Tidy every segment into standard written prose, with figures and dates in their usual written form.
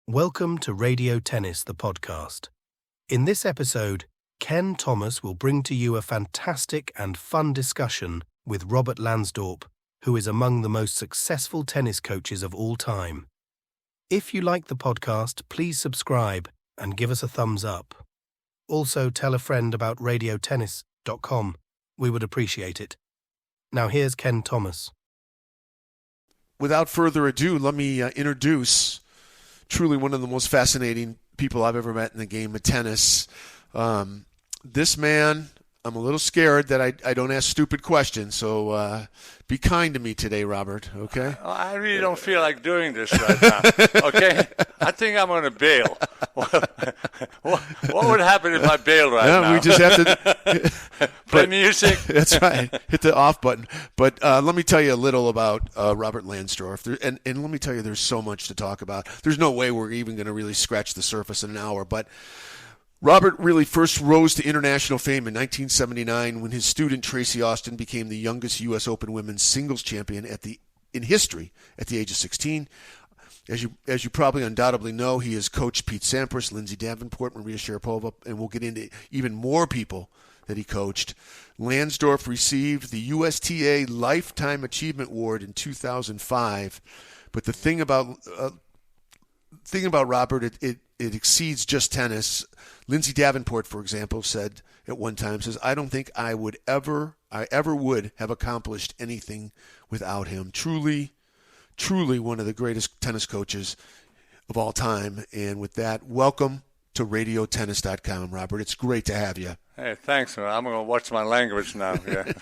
Welcome to Radio Tennis, the podcast. In this episode, Ken Thomas will bring to you a fantastic and fun discussion with Robert Lansdorp, who is among the most successful tennis coaches of all time. If you like the podcast, please subscribe and give us a thumbs up. Also, tell a friend about radiotennis.com. We would appreciate it. Now here's Ken Thomas. Without further ado, let me introduce truly one of the most fascinating people I've ever met in the game of tennis. This man, I'm a little scared that I don't ask stupid questions, so be kind to me today, Robert, okay? I really don't feel like doing this right now, okay? I think I'm going to bail. What would happen if I bail now? We just have to play music. That's right. Hit the off button. But let me tell you a little about Robert Lansdorp. And let me tell you, there's so much to talk about. There's no way we're even going to really scratch the surface in an hour. But Robert really first rose to international fame in 1979 when his student Tracy Austin became the youngest U.S. Open women's singles champion in history at the age of 16. As you probably undoubtedly know, he has coached Pete Sampras, Lindsay Davenport, Maria Sharapova, and we'll get into even more people that he coached. Lansdorp received the USTA Lifetime Achievement Award in 2005. But the thing about Robert, it exceeds just tennis. Lindsay Davenport, for example, said at one time, I don't think I ever would have accomplished anything without him. Truly one of the greatest tennis coaches of all time. And with that, welcome to radiotennis.com, Robert. It's great to have you. Hey, thanks, man. I'm going to watch my language now. Yeah.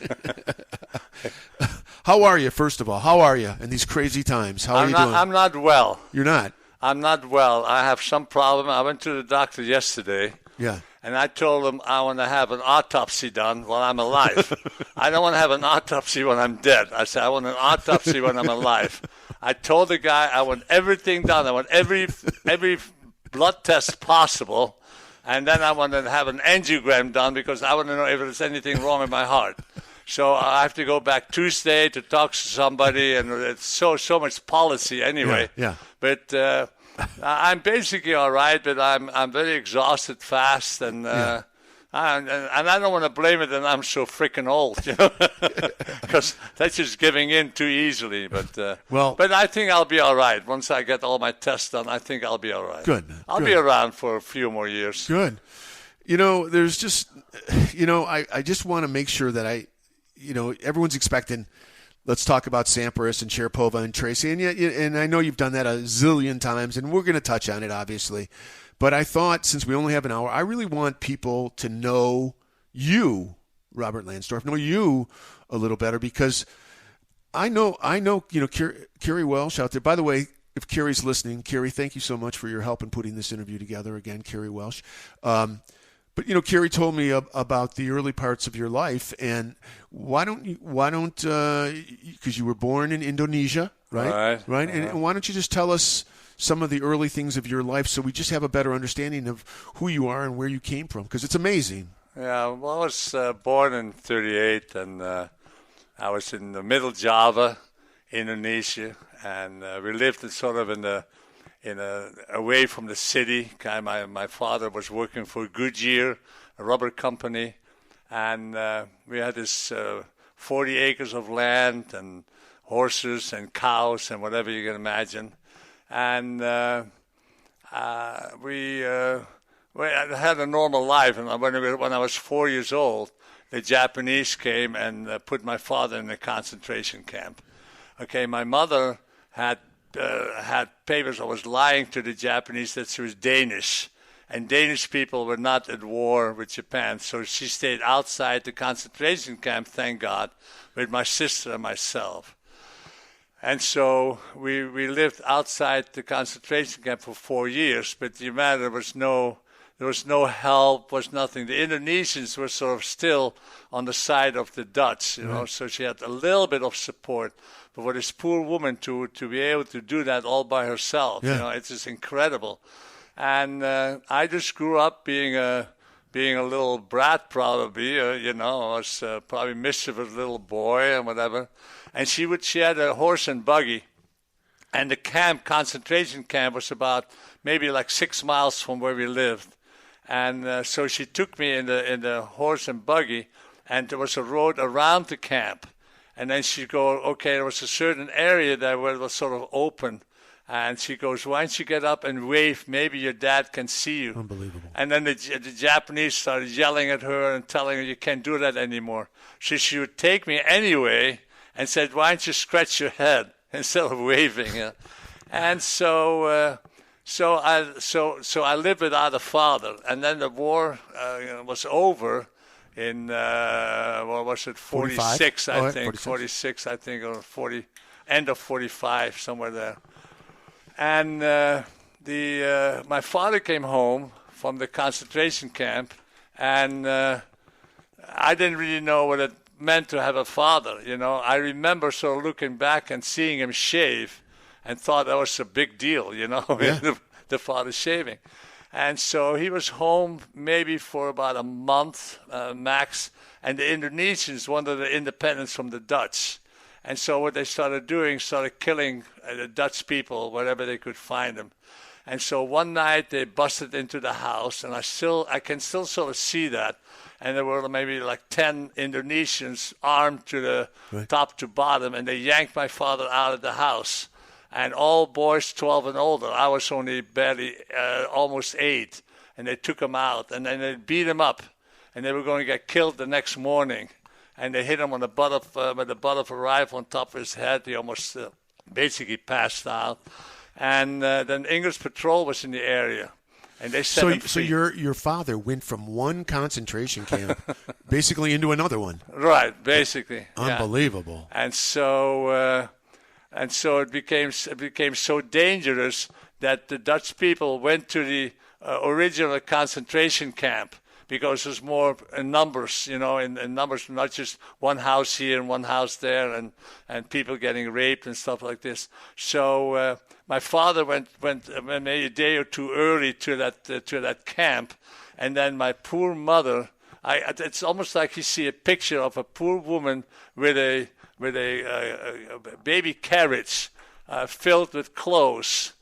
How are you, first of all? How are you in these crazy times? How are you doing? I'm not well. You're not? I'm not well. I have some problem. I went to the doctor yesterday. Yeah. And I told him I want to have an autopsy done while I'm alive. I don't want to have an autopsy when I'm dead. I said I want an autopsy when I'm alive. I told the guy I want everything done. I want every blood test possible. And then I want to have an angiogram done because I want to know if there's anything wrong with my heart. So I have to go back Tuesday to talk to somebody, and it's so much policy anyway. Yeah. But I'm basically all right, but I'm very exhausted fast, and I don't want to blame it that I'm so freaking old, you know, because that's just giving in too easily. But I think I'll be all right once I get all my tests done. I think I'll be all right. Good. I'll be around for a few more years. Good. You know, there's just, I just want to make sure that everyone's expecting. Let's talk about Sampras and Sharapova and Tracy. And I know you've done that a zillion times, and we're going to touch on it, obviously. But I thought, since we only have an hour, I really want people to know you, Robert Lansdorp, know you a little better, because I know, Kerry Welsh out there. By the way, if Kerry's listening, Kerry, thank you so much for your help in putting this interview together. Again, Kerry Welsh. But, Kerry told me about the early parts of your life, and why don't, because you were born in Indonesia, right? Right. And why don't you just tell us some of the early things of your life so we just have a better understanding of who you are and where you came from, because it's amazing. Yeah, well, I was born in 1938, and I was in the Middle Java, Indonesia, and we lived away from the city. My father was working for Goodyear, a rubber company, and we had this 40 acres of land and horses and cows and whatever you can imagine. And we had a normal life. And when I was 4 years old, the Japanese came and put my father in a concentration camp. Okay, my mother had papers. I was lying to the Japanese that she was Danish, and Danish people were not at war with Japan, so she stayed outside the concentration camp, thank God, with my sister and myself. And so we lived outside the concentration camp for 4 years, but there was no help, was nothing. The Indonesians were sort of still on the side of the Dutch, you know, so she had a little bit of support. But for this poor woman to be able to do that all by herself, it's just incredible. And I just grew up being a little brat, probably. I was probably mischievous little boy and whatever. And she had a horse and buggy, And the concentration camp, was about maybe like 6 miles from where we lived. And so she took me in the horse and buggy, and there was a road around the camp. And then she'd go, okay, there was a certain area there where it was sort of open. And she goes, why don't you get up and wave? Maybe your dad can see you. Unbelievable. And then the Japanese started yelling at her and telling her, you can't do that anymore. So she would take me anyway and said, why don't you scratch your head instead of waving? And so I lived without a father. And then the war was over in, what was it, 46, I think. 46, I think, or 40, end of 45, somewhere there. And my father came home from the concentration camp, and I didn't really know what it meant to have a father. I remember sort of looking back and seeing him shave, and thought that was a big deal. Yeah. the father shaving. And so he was home maybe for about a month max, and the Indonesians wanted the independence from the Dutch. And so what they started doing, started killing the Dutch people wherever they could find them. And so one night they busted into the house, and I can still sort of see that. And there were maybe like 10 Indonesians armed to the top to bottom, and they yanked my father out of the house. And all boys 12 and older. I was only barely almost 8, and they took him out, and then they beat him up, and they were going to get killed the next morning. And they hit him on the butt of a rifle on top of his head. He almost basically passed out. And then English patrol was in the area, and they set him free. So your father went from one concentration camp basically into another one. Right, basically. Unbelievable. Yeah. And so it became so dangerous that the Dutch people went to the original concentration camp. Because there's more in numbers, in numbers, not just one house here and one house there, and people getting raped and stuff like this. So my father went maybe a day or two early to that camp, and then my poor mother. It's almost like you see a picture of a poor woman with a baby carriage filled with clothes,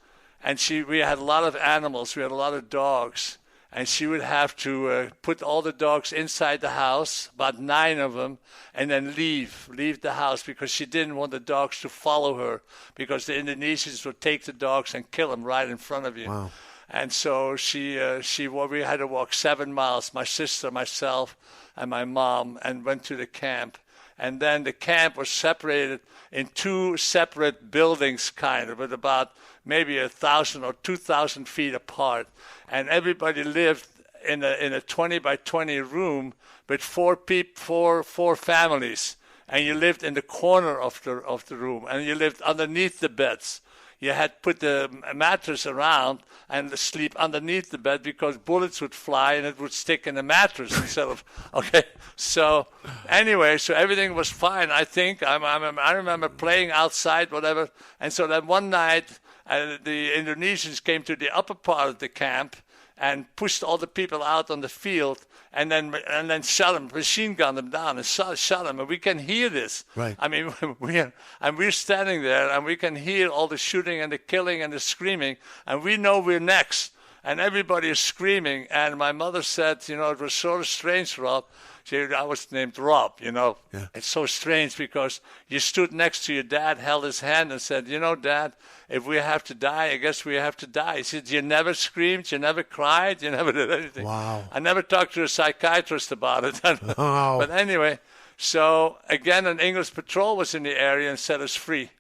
and we had a lot of animals. We had a lot of dogs. And she would have to put all the dogs inside the house, about 9 of them, and then leave the house because she didn't want the dogs to follow her because the Indonesians would take the dogs and kill them right in front of you. Wow. And so we had to walk 7 miles, my sister, myself, and my mom, and went to the camp. And then the camp was separated in 2 separate buildings, kind of, with about maybe 1,000 or 2,000 feet apart. And everybody lived in a 20 by 20 room with 4 families. And you lived in the corner of the room, and you lived underneath the beds. You had put the mattress around and sleep underneath the bed because bullets would fly and it would stick in the mattress instead of, okay. So anyway, so everything was fine. I think I remember playing outside, whatever. And so that one night, the Indonesians came to the upper part of the camp and pushed all the people out on the field, and then shot them, machine gunned them down, and shot them. And we can hear this. Right. I mean, we're standing there, and we can hear all the shooting and the killing and the screaming, and we know we're next. And everybody is screaming. And my mother said, it was sort of strange, Rob. I was named Rob, Yeah. It's so strange because you stood next to your dad, held his hand, and said, Dad, if we have to die, I guess we have to die. He said, you never screamed, you never cried, you never did anything. Wow. I never talked to a psychiatrist about it. Wow. But anyway, so again, an English patrol was in the area and set us free.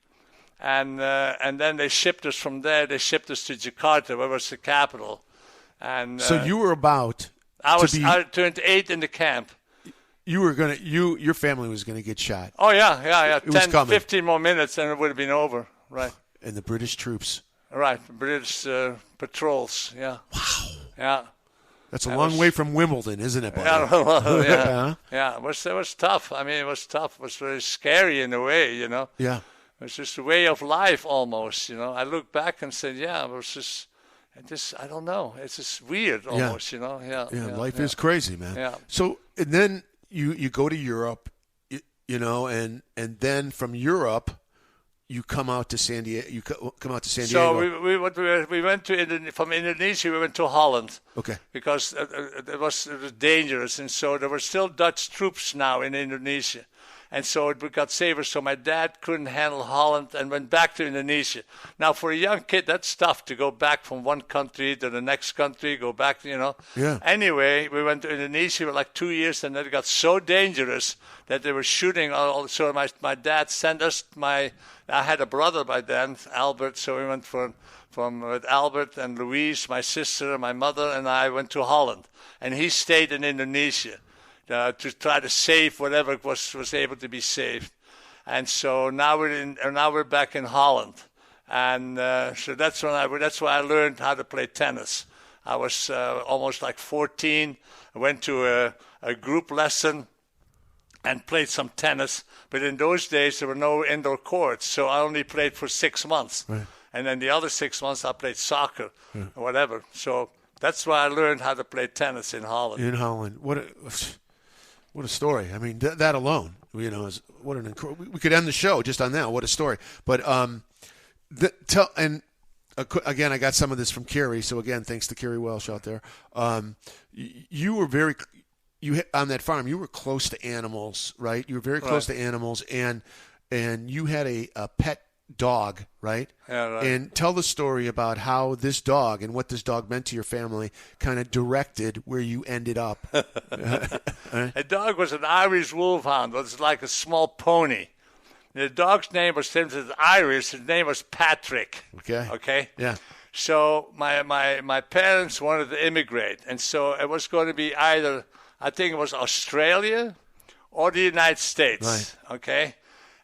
And then they shipped us from there. They shipped us to Jakarta, where was the capital. And so you were about I turned 8 in the camp. Your family was gonna get shot. Oh yeah. It was 10, coming. 15 more minutes and it would have been over. Right. And the British troops. Right, British patrols. Yeah. Wow. Yeah. That's a long way from Wimbledon, isn't it, buddy? Yeah. Yeah. It was tough. I mean, it was tough. It was very scary in a way, Yeah. It was just a way of life almost, I look back and said, yeah, it was just I don't know. It's just weird almost, Yeah. Life is crazy, man. Yeah. So, and then you go to Europe, and then from Europe, you come out to San Diego. You come out to San So Diego. we went from Indonesia. We went to Holland. Okay. Because it was dangerous, and so there were still Dutch troops now in Indonesia. And so we got safer. So my dad couldn't handle Holland and went back to Indonesia. Now, for a young kid, that's tough to go back from one country to the next country, go back, Yeah. Anyway, we went to Indonesia for like 2 years, and then it got so dangerous that they were shooting. So my dad sent us I had a brother by then, Albert, so we went from with Albert and Louise, my sister, my mother, and I went to Holland. And he stayed in Indonesia. To try to save whatever was able to be saved, and so now we're back in Holland, and so that's why I learned how to play tennis. I was almost like 14. I went to a group lesson and played some tennis, but in those days there were no indoor courts, so I only played for 6 months, right. And then the other 6 months I played soccer or whatever. So that's why I learned how to play tennis in Holland. In Holland, what a story! I mean, that alone, is what an incredible. We could end the show just on that. What a story! But again, I got some of this from Carrie. So again, thanks to Carrie Welsh out there. You were on that farm. You were close to animals, right? You were very close to animals, and you had a pet dog, right? Yeah, right. And tell the story about how this dog and what this dog meant to your family kind of directed where you ended up. A dog was an Irish wolfhound. It was like a small pony. The dog's name was, since it's Irish, his name was Patrick. Okay? Yeah. So my parents wanted to immigrate, and so it was going to be either, I think it was Australia or the United States. Right. Okay?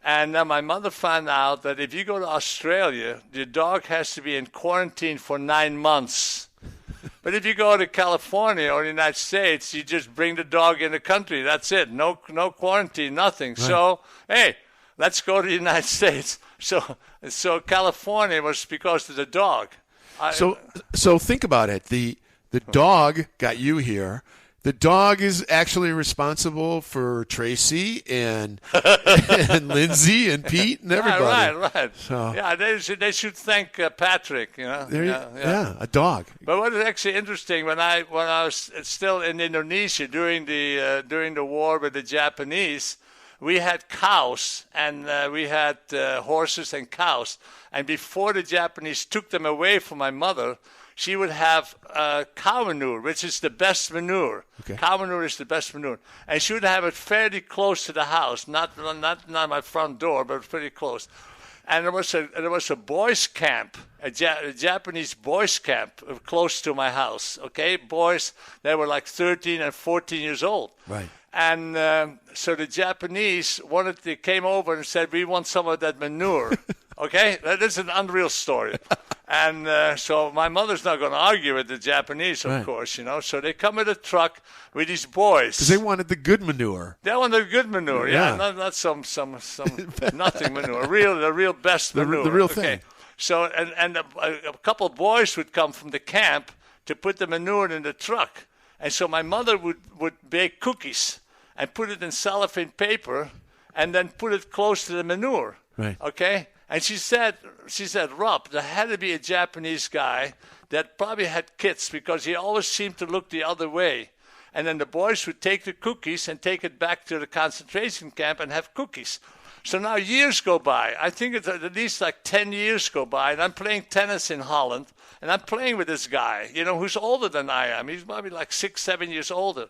And then my mother found out that if you go to Australia, the dog has to be in quarantine for 9 months. But if you go to California or the United States, you just bring the dog in the country. That's it. No quarantine, nothing. Right. So, hey, let's go to the United States. So California was because of the dog. So think about it. The dog got you here. The dog is actually responsible for Tracy and Lindsay and Pete and everybody. Right. So, yeah, they should thank Patrick. Yeah, a dog. But what is actually interesting, when I was still in Indonesia during the war with the Japanese, we had cows and we had horses and cows. And before the Japanese took them away from my mother, she would have cow manure, which is the best manure. Okay. Cow manure is the best manure. And she would have it fairly close to the house, not my front door, but pretty close. And there was a boys' camp, a Japanese boys' camp close to my house. Okay, boys, they were like 13 and 14 years old. Right. And so the Japanese came over and said, we want some of that manure. Okay, that is an unreal story. And so my mother's not going to argue with the Japanese, of course, So they come with a truck with these boys. Because they wanted the good manure. They wanted the good manure, yeah. Not some nothing manure. The real best manure. The real thing. So and a couple of boys would come from the camp to put the manure in the truck. And so my mother would bake cookies and put it in cellophane paper and then put it close to the manure. Right. Okay? And she said, Rob, there had to be a Japanese guy that probably had kids because he always seemed to look the other way. And then the boys would take the cookies and take it back to the concentration camp and have cookies. So now years go by. I think it's at least like 10 years go by, and I'm playing tennis in Holland, and I'm playing with this guy, who's older than I am. He's probably like 6, 7 years older.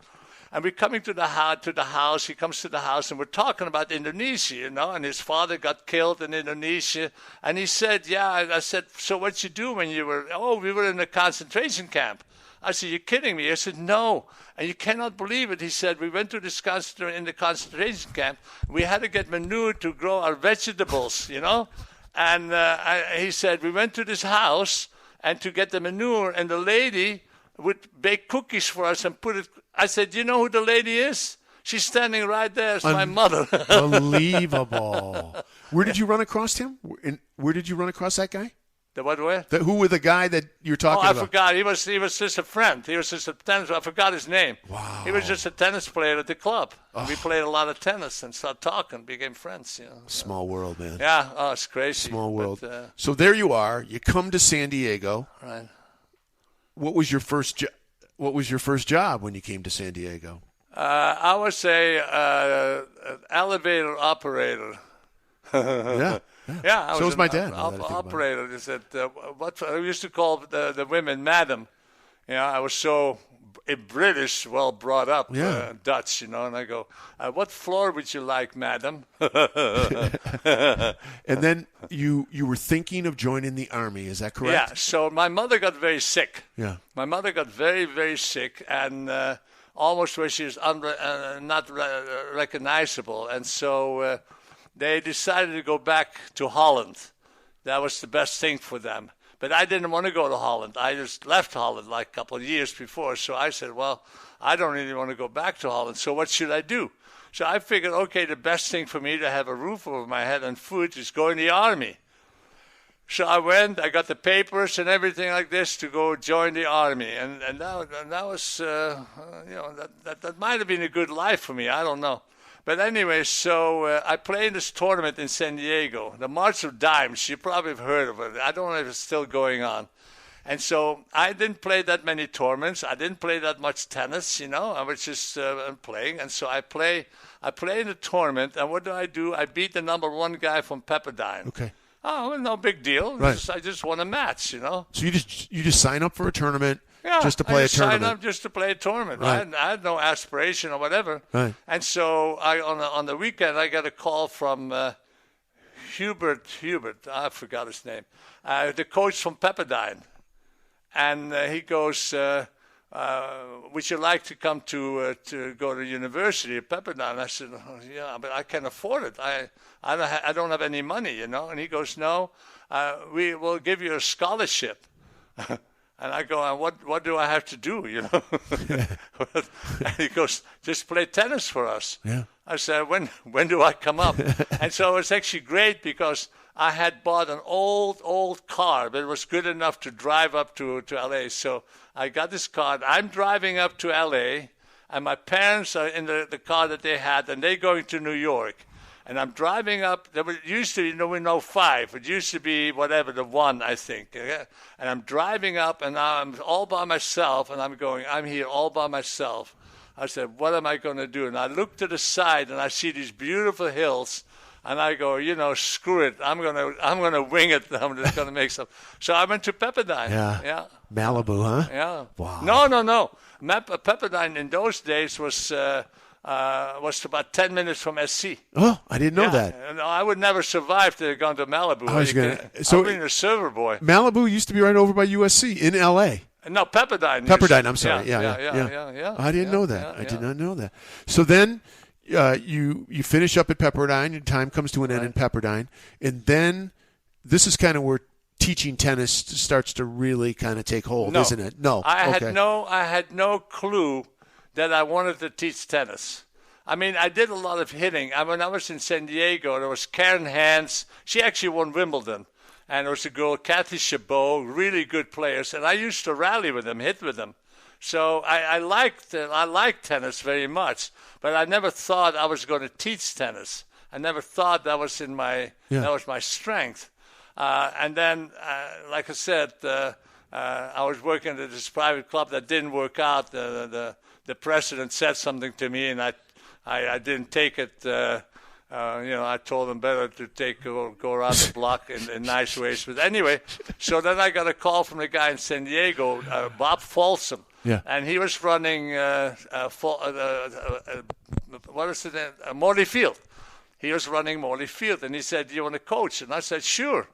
And we're coming to the house. He comes to the house, and we're talking about Indonesia, and his father got killed in Indonesia. And he said, I said, so what'd you do when you were, we were in a concentration camp. I said, you're kidding me. I said, no. And you cannot believe it. He said, we went to in the concentration camp. We had to get manure to grow our vegetables, And he said, we went to this house and to get the manure, and the lady would bake cookies for us and put it. I said, you know who the lady is? She's standing right there. It's my mother. Unbelievable. Where did you run across him? Where did you run across that guy? Who were the guy that you're talking about? I forgot. He was just a friend. He was just a tennis. I forgot his name. Wow. He was just a tennis player at the club. We played a lot of tennis and started talking, became friends. Small world, man. Yeah. Oh, it's crazy. Small world. But, so there you are. You come to San Diego. Right. What was your first job when you came to San Diego? I was an elevator operator. Yeah. Yeah, so was my dad. Operator. He said, what I used to call the women madam. I was so British, well brought up, Dutch, and I go, what floor would you like, madam? And then you were thinking of joining the Army, is that correct? Yeah, so my mother got very sick. Yeah. My mother got very, very sick, and almost where she was not recognizable. And so they decided to go back to Holland. That was the best thing for them. But I didn't want to go to Holland. I just left Holland like a couple of years before. So I said, well, I don't really want to go back to Holland. So what should I do? So I figured, okay, the best thing for me to have a roof over my head and food is go in the Army. So I went, I got the papers and everything like this to go join the Army. And that was, that might have been a good life for me. I don't know. But anyway, so I played in this tournament in San Diego, the March of Dimes. You probably have heard of it. I don't know if it's still going on. And so I didn't play that many tournaments. I didn't play that much tennis, I was just playing. And so I play in the tournament, and what do? I beat the number one guy from Pepperdine. Okay. Oh, well, no big deal. Right. I just won a match, So you just sign up for a tournament. Yeah, just to play a tournament. I signed up just to play a tournament. Right. I had no aspiration or whatever. Right. And so on the weekend, I got a call from Hubert. I forgot his name. The coach from Pepperdine, and he goes, "Would you like to come to go to university at Pepperdine?" And I said, oh, "Yeah, but I can't afford it. I don't have any money, And he goes, "No, we will give you a scholarship." And I go, and what do I have to do, And he goes, just play tennis for us. Yeah. I said, when do I come up? And so it was actually great because I had bought an old car, but it was good enough to drive up to L.A. So I got this car. I'm driving up to L.A., and my parents are in the car that they had, and they're going to New York. And I'm driving up. There used to be no 5. It used to be whatever, the 1, I think. Yeah? And I'm driving up, and now I'm all by myself, and I'm here all by myself. I said, what am I going to do? And I look to the side, and I see these beautiful hills, and I go, screw it. I'm gonna wing it. I'm just gonna make some. So I went to Pepperdine. Yeah. Malibu, huh? Yeah. Wow. No. Pepperdine in those days was about 10 minutes from SC. Oh, I didn't know that. No, I would never survive to have gone to Malibu. So I've been a server boy. Malibu used to be right over by USC in L.A. No, Pepperdine. Pepperdine, I'm sorry. Yeah. I didn't know that. I did not know that. So then you finish up at Pepperdine, your time comes to an end in Pepperdine, and then this is kind of where teaching tennis starts to really kind of take hold, isn't it? No. I had no clue that I wanted to teach tennis. I mean, I did a lot of hitting. When I was in San Diego, there was Karen Hans. She actually won Wimbledon. And there was a girl, Kathy Chabot, really good players. And I used to rally with them, hit with them. So I liked tennis very much. But I never thought I was going to teach tennis. I never thought that was that was my strength. And then, like I said, I was working at this private club that didn't work out. The president said something to me, and I didn't take it. I told them better to go around the block in nice ways. But anyway, so then I got a call from the guy in San Diego, Bob Folsom. Yeah. And he was running, Morley Field. He was running Morley Field, and he said, "Do you want to coach?" And I said, "Sure.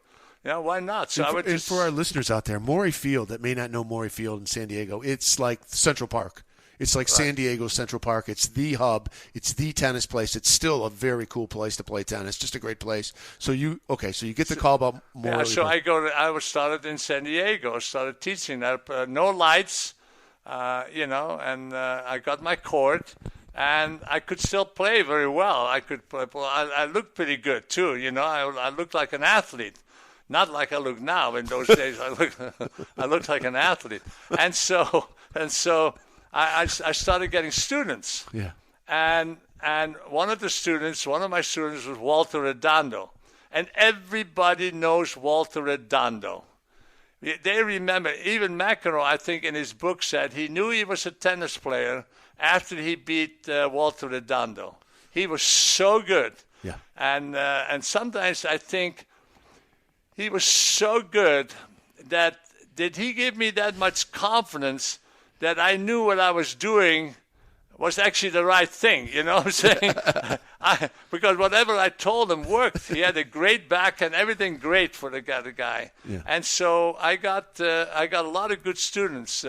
Yeah, why not?" So and for our listeners out there, Morey Field, that may not know Morey Field in San Diego, it's like Central Park. It's like San Diego Central Park. It's the hub. It's the tennis place. It's still a very cool place to play tennis. Just a great place. So you get the call about Morey. Yeah, so I was started in San Diego. Started teaching that. No lights, and I got my court. And I could still play very well. I looked pretty good too. I looked like an athlete. Not like I look now. In those days, I looked like an athlete. And so I started getting students. Yeah. And one of my students was Walter Redondo. And everybody knows Walter Redondo. They remember, even McEnroe, I think, in his book said he knew he was a tennis player after he beat Walter Redondo. He was so good. Yeah. And sometimes I think he was so good that did he give me that much confidence that I knew what I was doing was actually the right thing, you know what I'm saying? Because whatever I told him worked. He had a great backhand, everything great for the guy. Yeah. And so I got a lot of good students.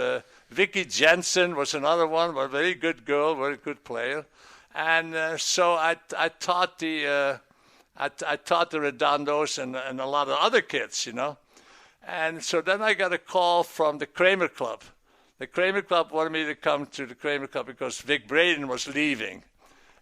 Vicky Jensen was another one, a very good girl, very good player. And so I taught the Redondos and a lot of other kids, you know. And so then I got a call from the Kramer Club. The Kramer Club wanted me to come to the Kramer Club because Vic Braden was leaving,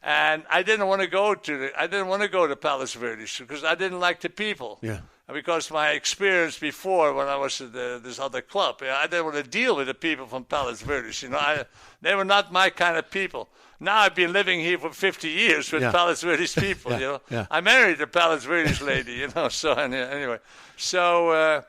and I didn't want to go to Palos Verdes because I didn't like the people. Yeah. Because my experience before when I was at this other club, I didn't want to deal with the people from Palos Verdes. You know, they were not my kind of people. Now I've been living here for 50 years with Palos Verdes people. Yeah. You know, Yeah. I married a Palos Verdes lady. You know, so anyway, so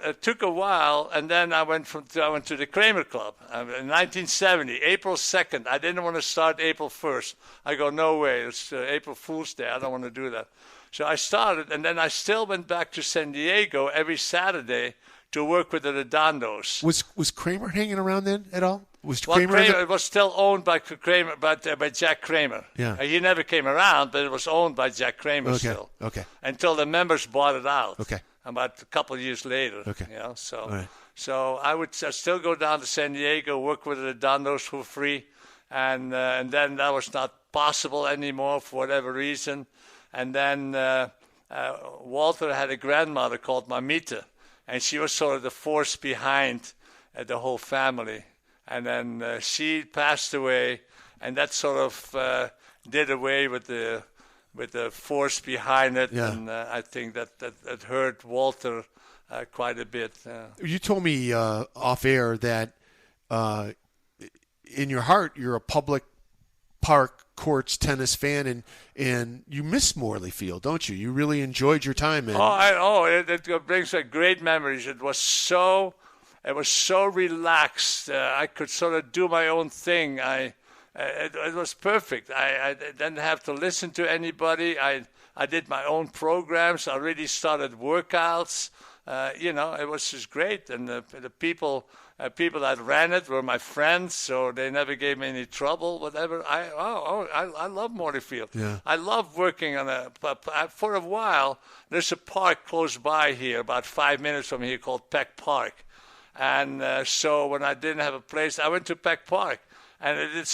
it took a while, and then I went to the Kramer Club in 1970, April 2nd. I didn't want to start April 1st. I go, no way, it's April Fool's Day. I don't want to do that. So I started, and then I still went back to San Diego every Saturday to work with the Redondos. Was Kramer hanging around then at all? Was Well, Kramer? It was still owned by Kramer, by Jack Kramer. Yeah. He never came around, but it was owned by Jack Kramer Okay. still. Okay. Until the members bought it out. Okay. About a couple of years later. Okay. You know, so All right. so I would still go down to San Diego, work with the Redondos for free, and then that was not possible anymore for whatever reason. And then Walter had a grandmother called Mamita, and she was sort of the force behind the whole family. And then she passed away, and that sort of did away with the force behind it. Yeah. And I think that hurt Walter quite a bit. You told me off air that in your heart you're a public park courts tennis fan, and you miss Morley Field, don't you? You really enjoyed your time in. It brings back great memories. It was so relaxed. I could sort of do my own thing. It was perfect. I didn't have to listen to anybody. I did my own programs. I already started workouts. It was just great. And the people that ran it were my friends, so they never gave me any trouble, whatever. I love Morley Field. Yeah. I love working on for a while, there's a park close by here, about 5 minutes from here, called Peck Park. And so when I didn't have a place, I went to Peck Park. And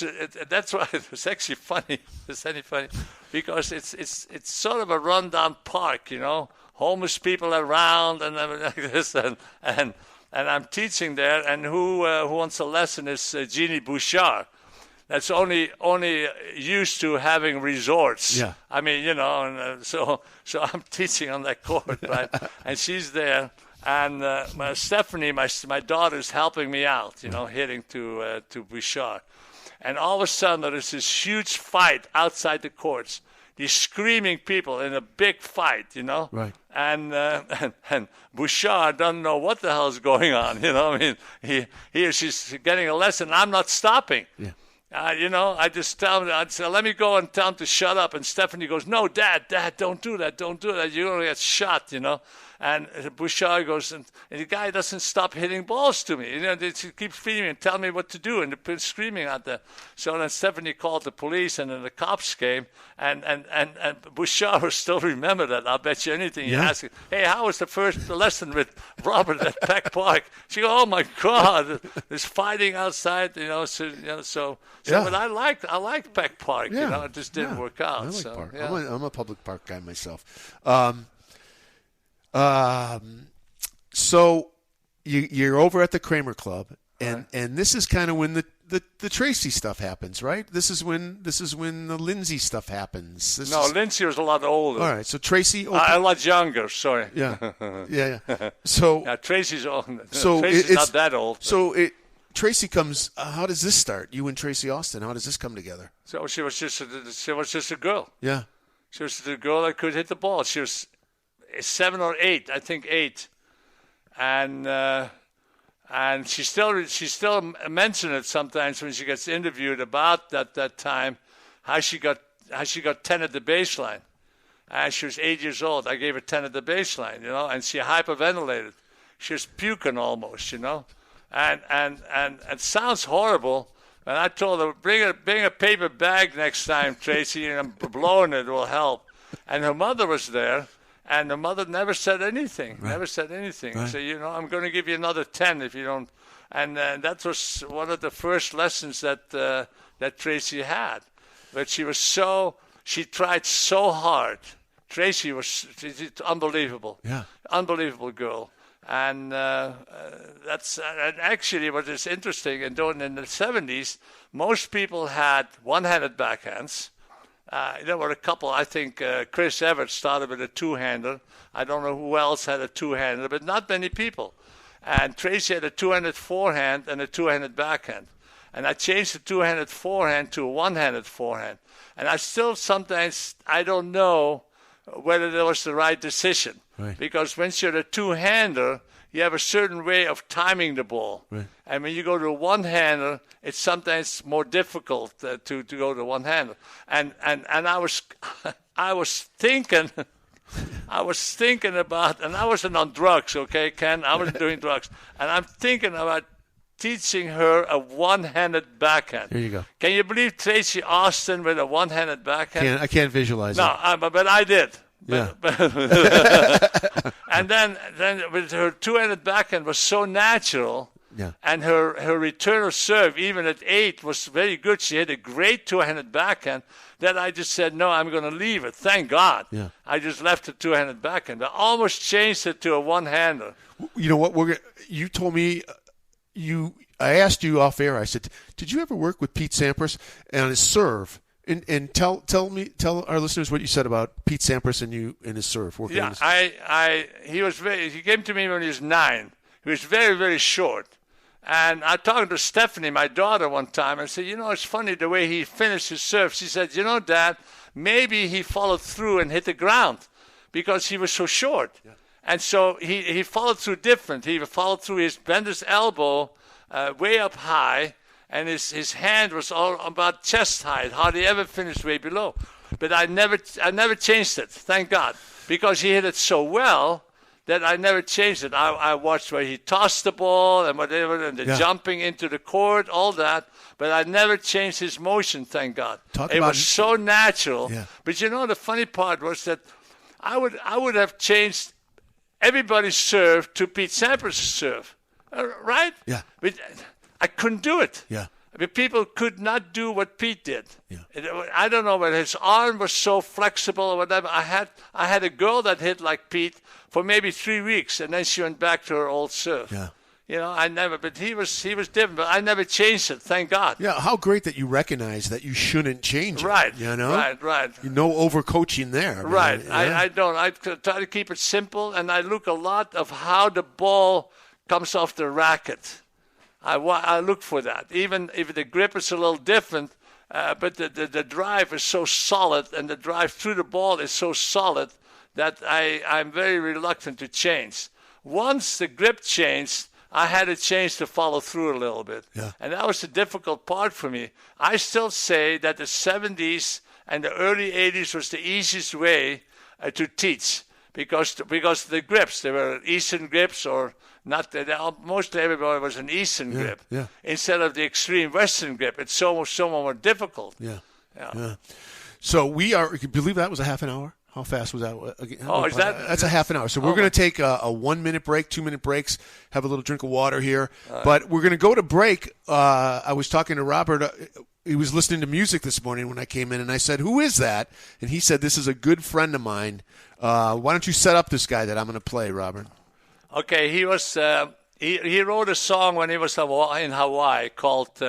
that's why it's actually funny. It's funny because it's sort of a rundown park, you know, homeless people around and everything like this, and I'm teaching there. And who wants a lesson is Jeannie Bouchard. That's only used to having resorts. Yeah. I mean, you know, and so I'm teaching on that court, right? And she's there. And Stephanie, my daughter's helping me out, you know, hitting to Bouchard. And all of a sudden, there's this huge fight outside the courts. These screaming people in a big fight, you know. Right. And Bouchard doesn't know what the hell's going on, you know. I mean, she's getting a lesson. I'm not stopping. Yeah. I just tell him, I say, let me go and tell him to shut up. And Stephanie goes, no, Dad, don't do that. You're going to get shot, you know. And Bouchard goes, and the guy doesn't stop hitting balls to me. You know, he keeps feeding me and telling me what to do, and they're screaming out there. So then Stephanie called the police, and then the cops came, and Bouchard will still remember that. I'll bet you anything. You ask him, hey, how was the first lesson with Robert at Peck Park? She goes, oh my God, there's fighting outside, you know. So but I liked Peck Park. Yeah. You know, it just didn't work out. I like park. Yeah. I'm a public park guy myself. So you're over at the Kramer Club, And this is kind of when the Tracy stuff happens, right? This is when the Lindsay stuff happens. Lindsay was a lot older. All right, so Tracy, a lot younger. Sorry. Yeah. So Tracy's old. So Tracy's not that old. So Tracy comes. How does this start? You and Tracy Austin. How does this come together? So she was just a girl. Yeah. She was the girl that could hit the ball. She was 7 or 8, I think 8, and she still mentions it sometimes when she gets interviewed about that time, how she got 10 at the baseline. And she was 8 years old. I gave her 10 at the baseline, and she hyperventilated. She was puking almost, and it sounds horrible. And I told her, bring a paper bag next time, Tracy, and blowing it will help. And her mother was there. And the mother never said anything. Right. Never said anything. Right. So, I'm going to give you another 10 if you don't. And that was one of the first lessons that Tracy had. But she tried so hard. Tracy was unbelievable. Yeah. Unbelievable girl. And that's actually what is interesting. And in the 70s, most people had one-handed backhands. There were a couple. I think Chris Evert started with a two-hander. I don't know who else had a two-hander, but not many people. And Tracy had a two-handed forehand and a two-handed backhand. And I changed the two-handed forehand to a one-handed forehand. And I still sometimes, I don't know whether that was the right decision. Right. Because when you're a two-hander, you have a certain way of timing the ball. Right. And when you go to a one-hander, it's sometimes more difficult to go to one-hander. And I was thinking about, and I wasn't on drugs, okay, Ken? I wasn't doing drugs. And I'm thinking about teaching her a one-handed backhand. Here you go. Can you believe Tracy Austin with a one-handed backhand? I can't visualize it. No, but I did. Yeah. And then with her two-handed backhand was so natural. Yeah. And her return of serve, even at 8, was very good. She had a great two-handed backhand that I just said, no, I'm going to leave it. Thank God. Yeah. I just left the two-handed backhand. I almost changed it to a one-hander. You know what? You told me, I asked you off air, I said, did you ever work with Pete Sampras on his serve? And tell our listeners what you said about Pete Sampras and his serve. Yeah, he came to me when he was 9. He was very, very short. And I talked to Stephanie, my daughter, one time, and said, it's funny the way he finished his serve. She said, Dad, maybe he followed through and hit the ground because he was so short. Yeah. And so he followed through different. He followed through, he bent his elbow way up high, and his hand was all about chest height, hardly ever finished way below. But I never changed it, thank God, because he hit it so well that I never changed it. I watched where he tossed the ball and whatever, and the jumping into the court, all that, but I never changed his motion, thank God. It was so natural. Yeah. But the funny part was that I would have changed everybody's serve to Pete Sampras' serve, right? Yeah. But I couldn't do it. Yeah. I mean, people could not do what Pete did. Yeah. I don't know, but his arm was so flexible or whatever. I had a girl that hit like Pete for maybe 3 weeks, and then she went back to her old serve. Yeah. But he was different, but I never changed it, thank God. Yeah, how great that you recognize that you shouldn't change it. Right, Right. No overcoaching there. Right, Yeah. I don't. I try to keep it simple, and I look a lot of how the ball comes off the racket. I look for that, even if the grip is a little different, but the drive is so solid, and the drive through the ball is so solid that I'm very reluctant to change. Once the grip changed, I had to change to follow through a little bit. Yeah. And that was the difficult part for me. I still say that the 70s and the early 80s was the easiest way to teach because the grips, they were Eastern grips or not. Mostly everybody was an Eastern grip instead of the extreme Western grip. It's so much more difficult. Yeah. So can you believe that was a half an hour? How fast was that? Is that? That's a half an hour. So we're going to take a 1-minute break, 2-minute breaks, have a little drink of water here. But we're going to go to break. I was talking to Robert. He was listening to music this morning when I came in, and I said, "Who is that?" And he said, "This is a good friend of mine. Why don't you set up this guy that I'm going to play, Robert?" Okay, he was he wrote a song when he was in Hawaii called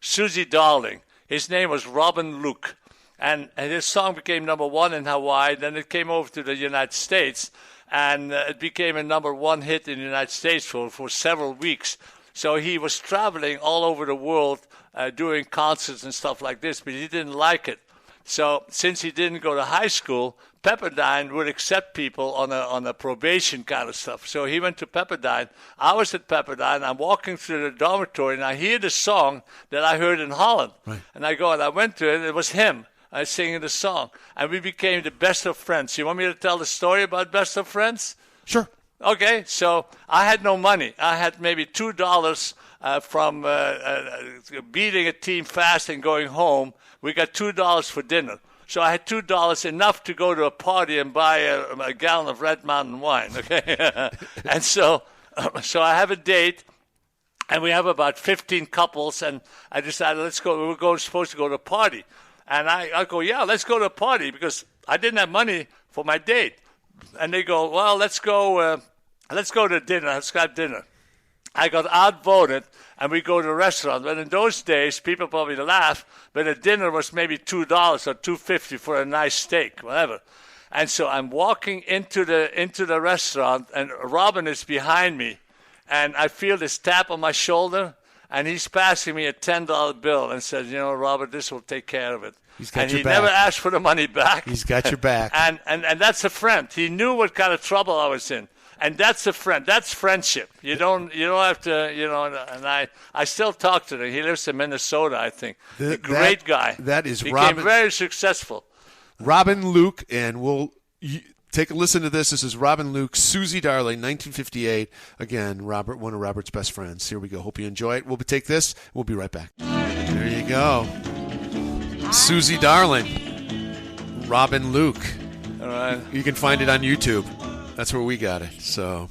Susie Darling. His name was Robin Luke. And his song became number one in Hawaii. Then it came over to the United States. And it became a number one hit in the United States for several weeks. So he was traveling all over the world doing concerts and stuff like this, but he didn't like it. So since he didn't go to high school, Pepperdine would accept people on a probation kind of stuff. So he went to Pepperdine. I was at Pepperdine. I'm walking through the dormitory, and I hear the song that I heard in Holland. Right. And I went to it. It was him. I was singing the song. And we became the best of friends. You want me to tell the story about best of friends? Sure. Okay, so I had no money. I had maybe $2 from beating a team fast and going home. We got $2 for dinner. So I had $2, enough to go to a party and buy a gallon of Red Mountain wine, okay? And so I have a date, and we have about 15 couples, and I decided, let's go. We're supposed to go to a party. And I go, yeah, let's go to a party, because I didn't have money for my date. And they go, well, let's go to dinner. Let's have dinner. I got outvoted, and we go to a restaurant. But in those days, people probably laugh, but a dinner was maybe $2 or $2.50 for a nice steak, whatever. And so I'm walking into the restaurant, and Robin is behind me, and I feel this tap on my shoulder, and he's passing me a $10 bill and says, you know, Robert, this will take care of it. He's got and your he back. never asked for the money back. He's got your back. And that's a friend. He knew what kind of trouble I was in. And that's a friend. That's friendship. You don't have to, you know, and I still talk to him. He lives in Minnesota, I think. A great guy. That is Became Robin. very successful. Robin Luke, and take a listen to this. This is Robin Luke, Susie Darling, 1958. Again, Robert, one of Robert's best friends. Here we go. Hope you enjoy it. We'll take this. We'll be right back. There you go. Susie Darling, Robin Luke. All right. You can find it on YouTube. That's where we got it. So,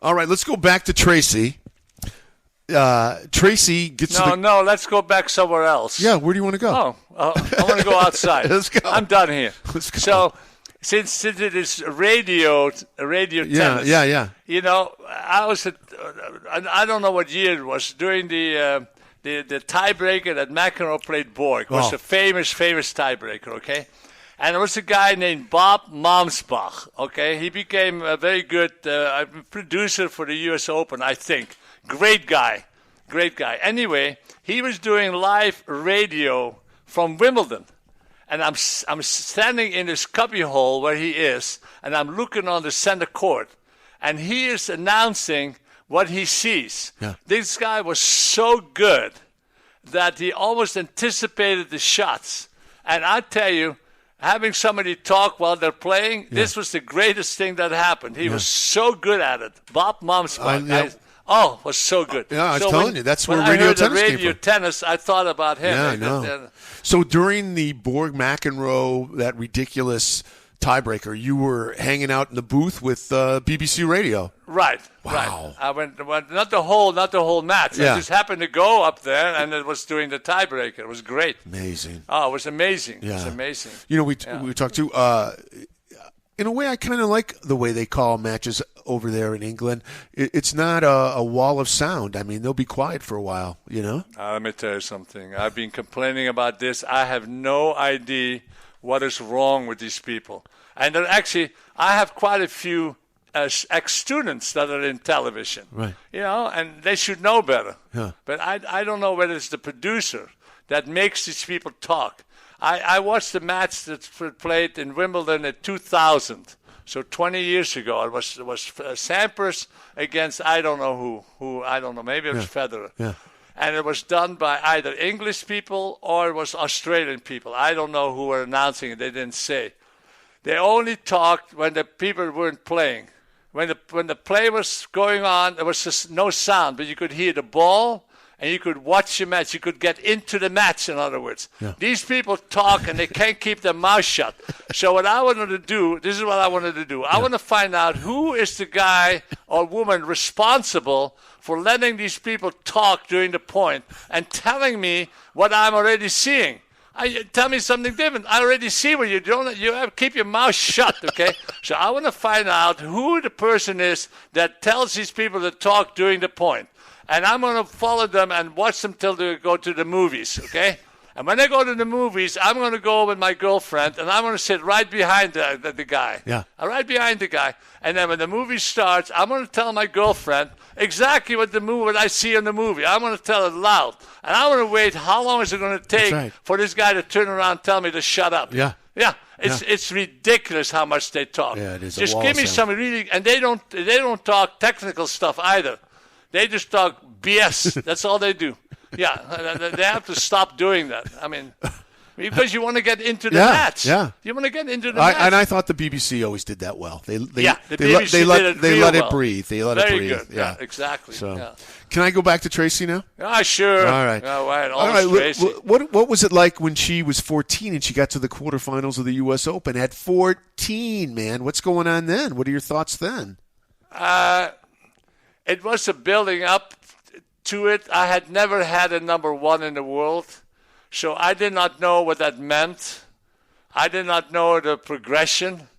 all right, let's go back to Tracy. Tracy gets No, let's go back somewhere else. Yeah, where do you want to go? I want to go outside. Let's go. I'm done here. Let's go. So, since it is radio tennis. Yeah. You know, I don't know what year it was, during the tiebreaker that McEnroe played Borg. It was a famous tiebreaker, okay? And there was a guy named Bob Momsbach, okay? He became a very good producer for the U.S. Open, I think. Great guy. Anyway, he was doing live radio from Wimbledon. And I'm standing in his cubbyhole where he is, and I'm looking on the center court. And he is announcing what he sees. Yeah. This guy was so good that he almost anticipated the shots. And I tell you, having somebody talk while they're playing, this was the greatest thing that happened. He was so good at it. Bob Momsbach. Was so good. Yeah, I was so telling you, that's where radio radio tennis tennis came radio from. tennis, I thought about him. Yeah, I know. So during the Borg-McEnroe, that ridiculous tiebreaker, you were hanging out in the booth with BBC Radio. Right. Wow. Right. I went not the whole match. Yeah. I just happened to go up there, and it was during the tiebreaker. It was great. Amazing. Oh, it was amazing. Yeah. It was amazing. You know, we talked to. In a way, I kind of like the way they call matches over there in England. It's not a wall of sound. I mean, they'll be quiet for a while, you know? Let me tell you something. I've been complaining about this. I have no idea what is wrong with these people. And actually, I have quite a few ex-students that are in television. Right. You know, and they should know better. Yeah. But I don't know whether it's the producer that makes these people talk. I watched the match that played in Wimbledon in 2000, so 20 years ago. It was Sampras against I don't know who I don't know, maybe it was Federer. Yeah. And it was done by either English people or it was Australian people. I don't know who were announcing it. They didn't say. They only talked when the people weren't playing. When the play was going on, there was just no sound, but you could hear the ball. And you could watch the match. You could get into the match, in other words. Yeah. These people talk, and they can't keep their mouth shut. So what I wanted to do, this is what I wanted to do. I want to find out who is the guy or woman responsible for letting these people talk during the point and telling me what I'm already seeing. Tell me something different. I already see what you're doing. You have keep your mouth shut, okay? So I want to find out who the person is that tells these people to talk during the point. And I'm going to follow them and watch them till they go to the movies, okay? And when they go to the movies, I'm going to go with my girlfriend, and I'm going to sit right behind the guy. Yeah. Right behind the guy. And then when the movie starts, I'm going to tell my girlfriend exactly what I see in the movie. I'm going to tell it loud. And I'm going to wait how long is it going to take for this guy to turn around and tell me to shut up. Yeah. Yeah. It's ridiculous how much they talk. Yeah, it is. Just give me some really, and they don't talk technical stuff either. They just talk BS. That's all they do. Yeah, they have to stop doing that. I mean, because you want to get into the match. Yeah. You want to get into the match. And I thought the BBC always did that well. They let it breathe. They let it breathe. Good. Yeah, exactly. So, can I go back to Tracy now? Sure. All right. All right. Tracy. What was it like when she was 14 and she got to the quarterfinals of the U.S. Open at 14? Man, what's going on then? What are your thoughts then? It was a building up to it. I had never had a number one in the world, so I did not know what that meant. I did not know the progression.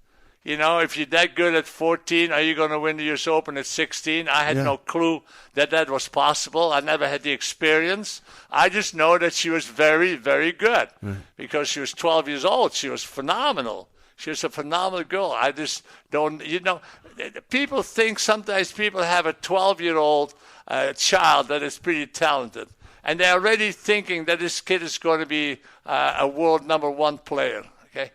You know, if you're that good at 14, are you going to win the US Open at 16? I had no clue that was possible. I never had the experience. I just know that she was very, very good because she was 12 years old. She was phenomenal. She was a phenomenal girl. I just don't, people think sometimes people have a 12-year-old child that is pretty talented. And they're already thinking that this kid is going to be a world number one player. Okay,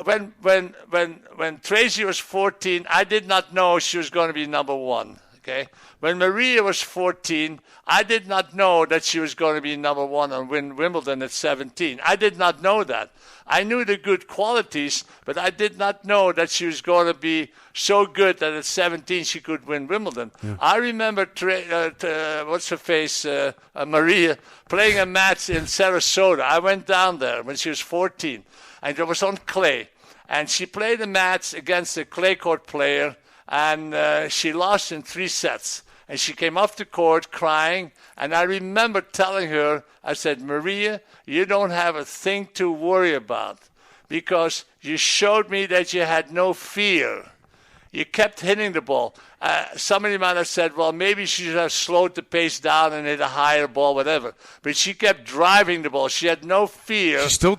when Tracy was 14, I did not know she was going to be number one. Okay, when Maria was 14, I did not know that she was going to be number one and win Wimbledon at 17. I did not know that. I knew the good qualities, but I did not know that she was going to be so good that at 17 she could win Wimbledon. Yeah. I remember, Maria, playing a match in Sarasota. I went down there when she was 14, and it was on clay. And she played a match against a clay court player, and she lost in 3 sets. And she came off the court crying, and I remember telling her, I said, Maria, you don't have a thing to worry about because you showed me that you had no fear. You kept hitting the ball. Somebody might have said, well, maybe she should have slowed the pace down and hit a higher ball, whatever. But she kept driving the ball. She had no fear. She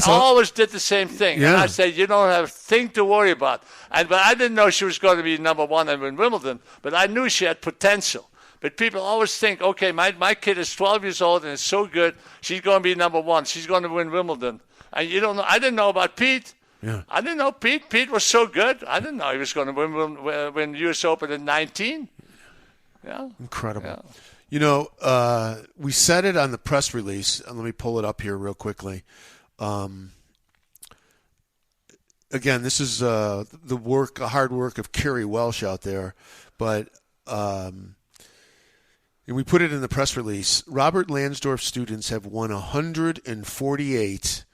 always did the same thing. Yeah. And I said, you don't have a thing to worry about. But I didn't know she was going to be number one and win Wimbledon. But I knew she had potential. But people always think, okay, my kid is 12 years old and is so good, she's going to be number one. She's going to win Wimbledon. And you don't know. I didn't know about Pete. Yeah. I didn't know Pete. Pete was so good. I didn't know he was going to win U.S. Open at 19. Yeah. Incredible. Yeah. You know, we said it on the press release. And let me pull it up here real quickly. Again, this is the hard work of Kerry Welsh out there. But we put it in the press release. Robert Lansdorp students have won 148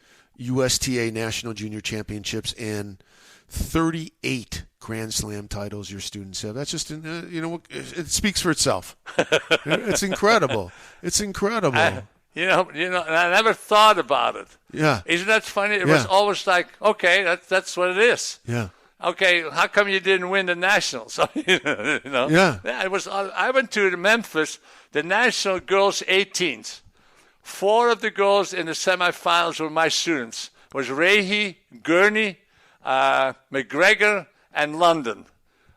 USTA National Junior Championships and 38 Grand Slam titles your students have. That's just, it speaks for itself. It's incredible. It's incredible. And I never thought about it. Yeah. Isn't that funny? It was always like, okay, that's what it is. Yeah. Okay, how come you didn't win the Nationals? Yeah. It was. I went to Memphis, the National Girls 18s. 4 of the girls in the semifinals were my students. It was Rahe, Gurney, McGregor, and London.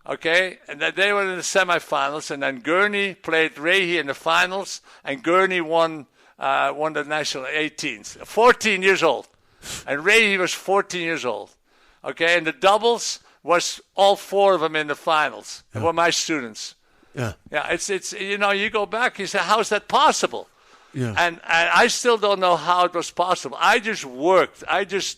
Okay, and they were in the semifinals, and then Gurney played Rahe in the finals, and Gurney won the national 18s. 14 years old, and Rahe was 14 years old. Okay, and the doubles was all 4 of them in the finals. They were my students. Yeah, yeah. It's you go back, you say, how is that possible? Yeah. And I still don't know how it was possible. I just worked. I just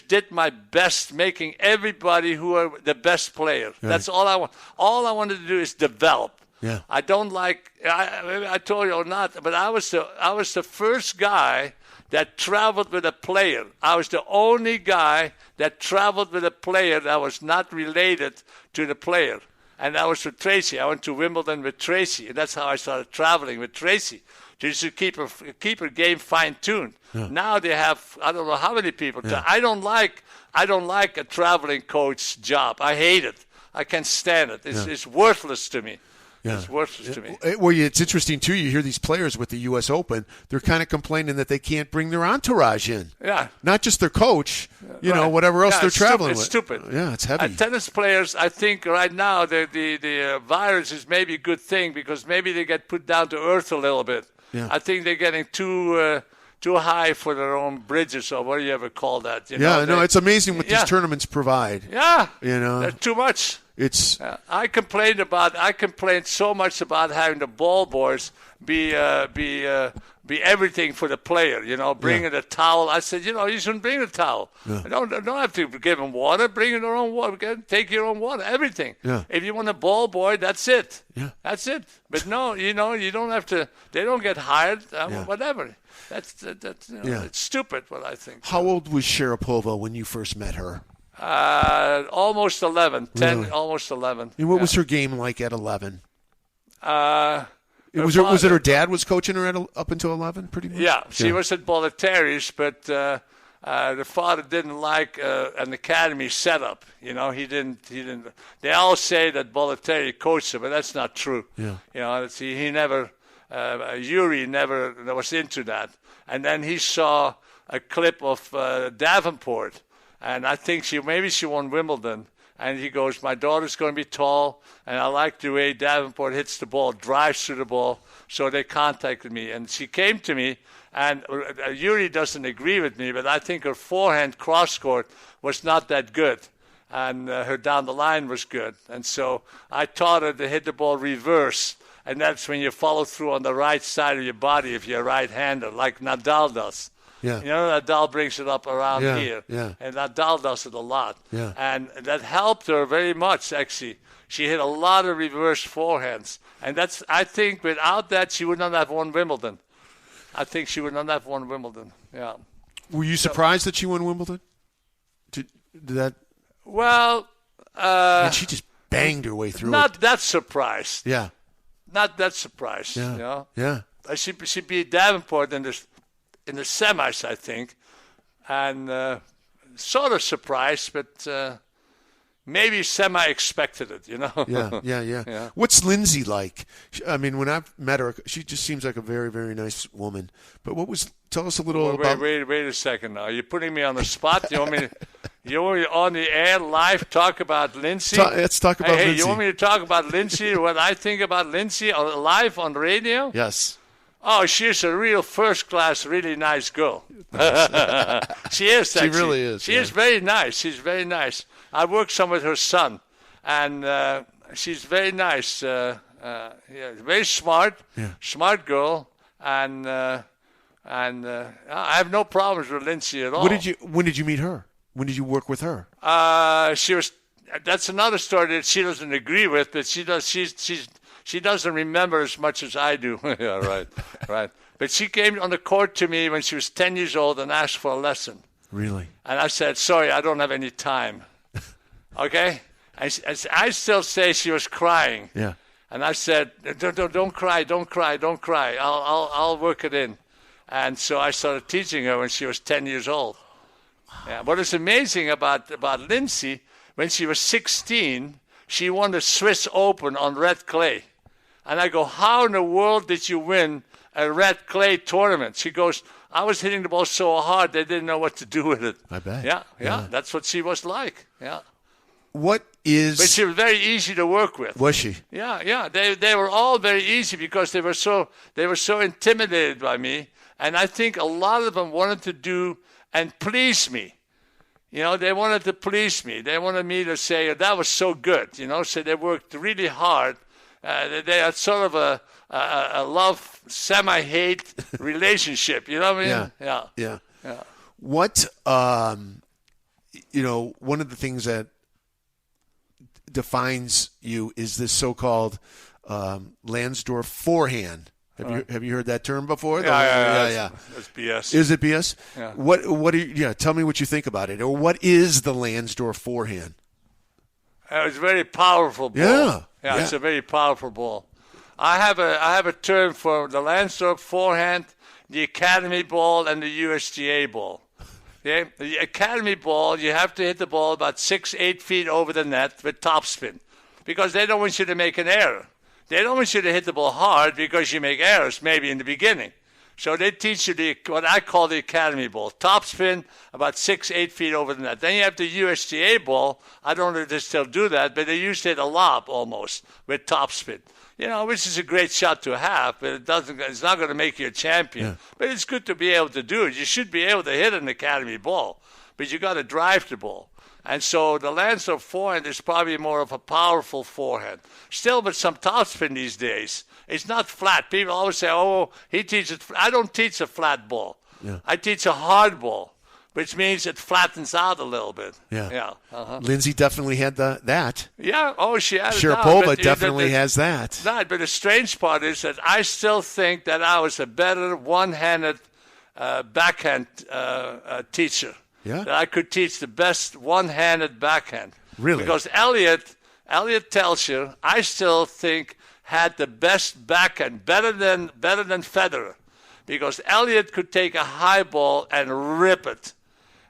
did my best, making everybody who are the best player. Right. That's all I want. All I wanted to do is develop. Yeah. I don't like. I told you or not, but I was the first guy that traveled with a player. I was the only guy that traveled with a player that was not related to the player. And that was with Tracy. I went to Wimbledon with Tracy, and that's how I started traveling with Tracy. Just to keep her game fine-tuned. Yeah. Now they have, I don't know how many people. Yeah. I don't like a traveling coach job. I hate it. I can't stand it. It's worthless to me. Yeah. It's worthless to me. Well, it's interesting, too. You hear these players with the U.S. Open, they're kind of complaining that they can't bring their entourage in. Yeah. Not just their coach, whatever else they're traveling with. It's stupid. Yeah, it's heavy. Tennis players, I think right now, the virus is maybe a good thing because maybe they get put down to earth a little bit. Yeah. I think they're getting too high for their own bridges, or what do you ever call that? It's amazing what these tournaments provide. Yeah. They're too much. I complained so much about having the ball boys be everything for the player. Bringing a towel. I said, you shouldn't bring a towel. Yeah. Don't have to give them water. Bring their own water. Take your own water. Everything. Yeah. If you want a ball boy, that's it. Yeah. That's it. But no, you don't have to. They don't get hired. Whatever. That's it's stupid. What I think. How old was Sharapova when you first met her? Almost 11. 10, really? Almost 11. And what was her game like at 11? Was it her dad was coaching her up until 11, pretty much? Yeah, she was at Bollettieri's, but the father didn't like an academy setup. He didn't. They all say that Bollettieri coached her, but that's not true. Yeah. He never. Yuri never was into that. And then he saw a clip of Davenport. And I think maybe she won Wimbledon. And he goes, my daughter's going to be tall, and I like the way Davenport hits the ball, drives through the ball. So they contacted me. And she came to me, and Yuri doesn't agree with me, but I think her forehand cross-court was not that good. And her down the line was good. And so I taught her to hit the ball reverse. And that's when you follow through on the right side of your body if you're a right-hander, like Nadal does. Yeah. Nadal brings it up around here. Yeah. And Nadal does it a lot. Yeah. And that helped her very much, actually. She hit a lot of reverse forehands. And I think without that, she would not have won Wimbledon. I think she would not have won Wimbledon. Yeah. Were you surprised that she won Wimbledon? Did that? Well, and she just banged her way through. Not that surprised. Yeah. Not that surprised. Yeah. Yeah. She beat Davenport in the semis, I think, and sort of surprised, but maybe semi-expected it, Yeah. What's Lindsay like? I mean, when I've met her, she just seems like a very, very nice woman. But tell us a little about... Wait a second now. You're putting me on the spot? You want me on the air live talk about Lindsay? Let's talk about Lindsay. Hey, you want me to talk about Lindsay, what I think about Lindsay live on the radio? Yes. Oh, she's a real first-class, really nice girl. She is, actually. She really is. She is very nice. She's very nice. I worked some with her son, and she's very nice. Very smart, smart girl, and I have no problems with Lindsay at all. When did you meet her? When did you work with her? That's another story that she doesn't agree with, but she does. She doesn't remember as much as I do. Yeah, right. But she came on the court to me when she was 10 years old and asked for a lesson. Really? And I said, sorry, I don't have any time. Okay? I still say she was crying. Yeah. And I said, don't cry. I'll work it in. And so I started teaching her when she was 10 years old. Yeah. What is amazing about Lindsay, when she was 16, she won the Swiss Open on red clay. And I go, how in the world did you win a red clay tournament? She goes, I was hitting the ball so hard they didn't know what to do with it. I bet. Yeah. That's what she was like. Yeah. But she was very easy to work with. Was she? Yeah. They were all very easy because they were so intimidated by me. And I think a lot of them wanted to do and please me. They wanted to please me. They wanted me to say, that was so good. So they worked really hard. They had sort of a love, semi-hate relationship. You know what I mean? Yeah. What, one of the things that defines you is this so-called Lansdorp forehand. Have you heard that term before? Yeah. That's BS. Is it BS? Yeah. What do you, tell me what you think about it. Or what is the Lansdorp forehand? It's a very powerful ball. Yeah, it's a very powerful ball. I have a term for the Lansdorp forehand, the Academy ball, and the USGA ball. Okay? The Academy ball, you have to hit the ball about 6-8 feet over the net with topspin, because they don't want you to make an error. They don't want you to hit the ball hard because you make errors maybe in the beginning. So they teach you what I call the Academy ball. Topspin about 6-8 feet over the net. Then you have the USGA ball. I don't know if they still do that, but they used to hit a lob almost with topspin. Which is a great shot to have, but it's not going to make you a champion. Yeah. But it's good to be able to do it. You should be able to hit an Academy ball, but you got to drive the ball. And so the Lansdorp forehand is probably more of a powerful forehand. Still with some topspin these days. It's not flat. People always say, oh, he teaches. I don't teach a flat ball. Yeah. I teach a hard ball, which means it flattens out a little bit. Yeah. Lindsay definitely had that. Yeah. Oh, she had it. Sharapova definitely has that. But the strange part is that I still think that I was a better one-handed backhand teacher. Yeah. That I could teach the best one-handed backhand. Really? Because Elliot Telcher, I still think, had the best backhand, better than Federer. Because Elliot could take a high ball and rip it.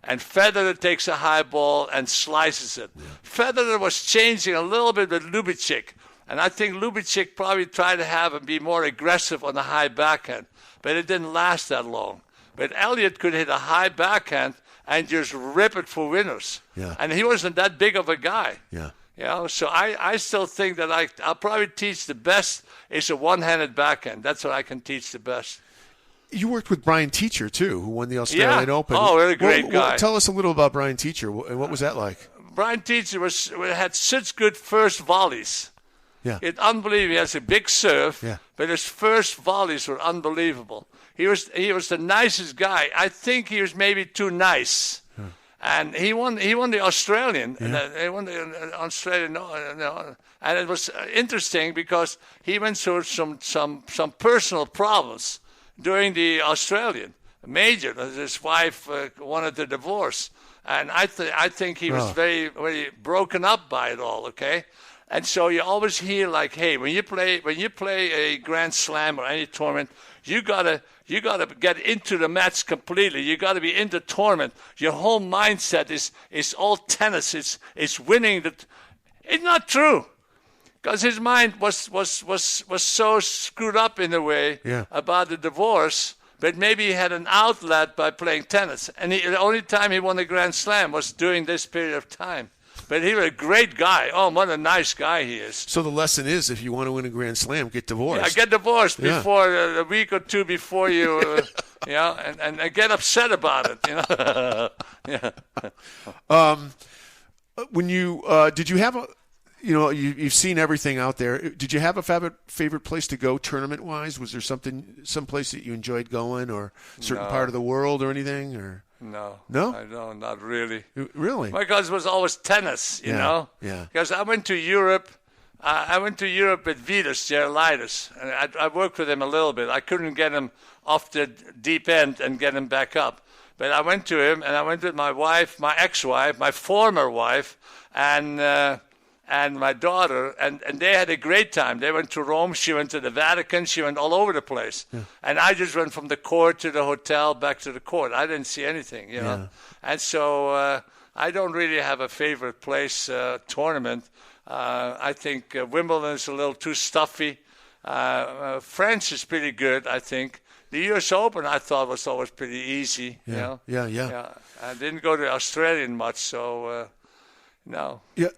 And Federer takes a high ball and slices it. Yeah. Federer was changing a little bit with Ljubicic. And I think Ljubicic probably tried to have him be more aggressive on the high backhand. But it didn't last that long. But Elliot could hit a high backhand and just rip it for winners. Yeah. And he wasn't that big of a guy. Yeah. So I still think that I'll probably teach the best is a one-handed backhand. That's what I can teach the best. You worked with Brian Teacher, too, who won the Australian Open. Oh, what a great guy. Tell us a little about Brian Teacher, and what was that like? Brian Teacher had such good first volleys. Yeah. It's unbelievable. He has a big serve, yeah. But his first volleys were unbelievable. He was the nicest guy. I think he was maybe too nice. Yeah. And he won the Australian. Yeah. He won the Australian. And it was interesting because he went through some personal problems during the Australian major. His wife wanted a divorce. And I think he was very, very broken up by it all, okay? And so you always hear like, hey, when you play a Grand Slam or any tournament, you gotta get into the match completely. You gotta be in the tournament. Your whole mindset is all tennis. It's winning. It's not true, because his mind was so screwed up in a way about the divorce. But maybe he had an outlet by playing tennis. And the only time he won a Grand Slam was during this period of time. But he was a great guy. Oh, what a nice guy he is. So the lesson is, if you want to win a Grand Slam, get divorced. Yeah, get divorced before a week or two before you, and get upset about it. When you did you have a, you've seen everything out there. Did you have a favorite place to go tournament-wise? Was there some place that you enjoyed going, or a certain part of the world or anything, or? No, not really. Really? Because it was always tennis, you know. Yeah. Because I went to Europe. I went to Europe with Vidas Gerlaitis, and I worked with him a little bit. I couldn't get him off the deep end and get him back up. But I went to him, and I went with my wife, my ex-wife, my former wife, and my daughter, and they had a great time. They went to Rome, she went to the Vatican, she went all over the place. Yeah. And I just went from the court to the hotel, back to the court. I didn't see anything, you know. Yeah. And so I don't really have a favorite place tournament. I think Wimbledon is a little too stuffy. French is pretty good, I think. The U.S. Open, I thought, was always pretty easy, you know. Yeah. I didn't go to Australian much, so... No. Yeah.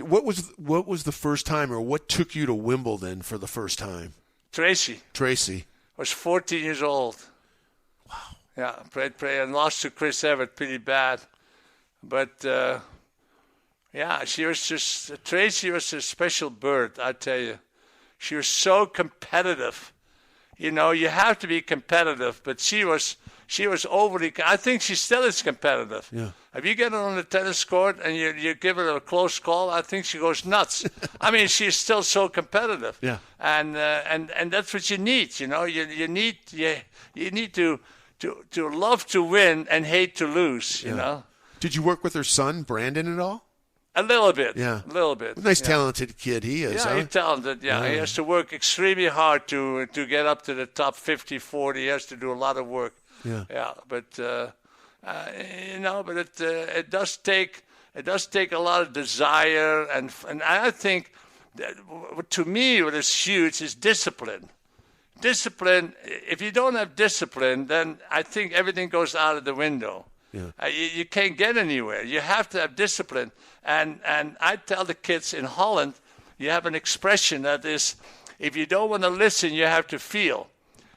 What was the first time, or what took you to Wimbledon for the first time? Tracy. I was 14 years old. Wow. Yeah, played and lost to Chris Evert pretty bad. But Tracy was a special bird, I tell you. She was so competitive. You know, you have to be competitive, but she was overly. I think she still is competitive. Yeah. If you get her on the tennis court and you give her a close call, I think she goes nuts. I mean, she's still so competitive. Yeah. And that's what you need. You know, you need to love to win and hate to lose. You know. Did you work with her son, Brandon, at all? A little bit. Yeah. A little bit. Nice, talented kid he is. Yeah, he's talented. Yeah, he has to work extremely hard to get up to the top 50, 40. He has to do a lot of work. Yeah. Yeah, but but it does take a lot of desire, and I think that, to me what is huge is discipline. Discipline. If you don't have discipline, then I think everything goes out of the window. Yeah. You can't get anywhere. You have to have discipline. And I tell the kids in Holland, you have an expression that is, if you don't want to listen, you have to feel.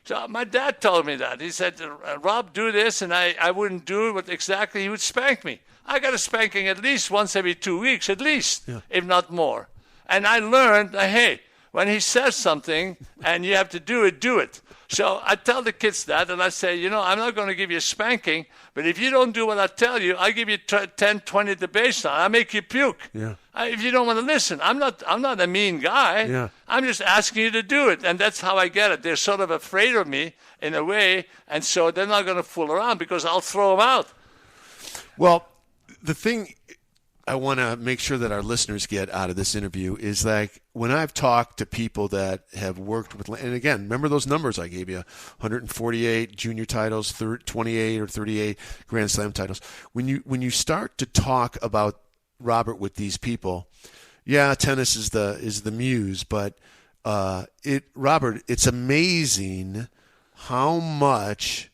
So my dad told me that. He said, Rob, do this, and I wouldn't do it exactly. He would spank me. I got a spanking at least once every 2 weeks, at least, if not more. And I learned that, hey, when he says something and you have to do it, do it. So I tell the kids that, and I say, I'm not going to give you a spanking, but if you don't do what I tell you, I give you 10, 20 at the baseline. I make you puke. Yeah. If you don't want to listen, I'm not a mean guy. Yeah. I'm just asking you to do it, and that's how I get it. They're sort of afraid of me in a way, and so they're not going to fool around because I'll throw them out. Well, the thing I want to make sure that our listeners get out of this interview is like when I've talked to people that have worked with, and again, remember those numbers I gave you, 148 junior titles, 28 or 38 Grand Slam titles. When you start to talk about Robert with these people, yeah, tennis is the muse, but Robert, it's amazing how much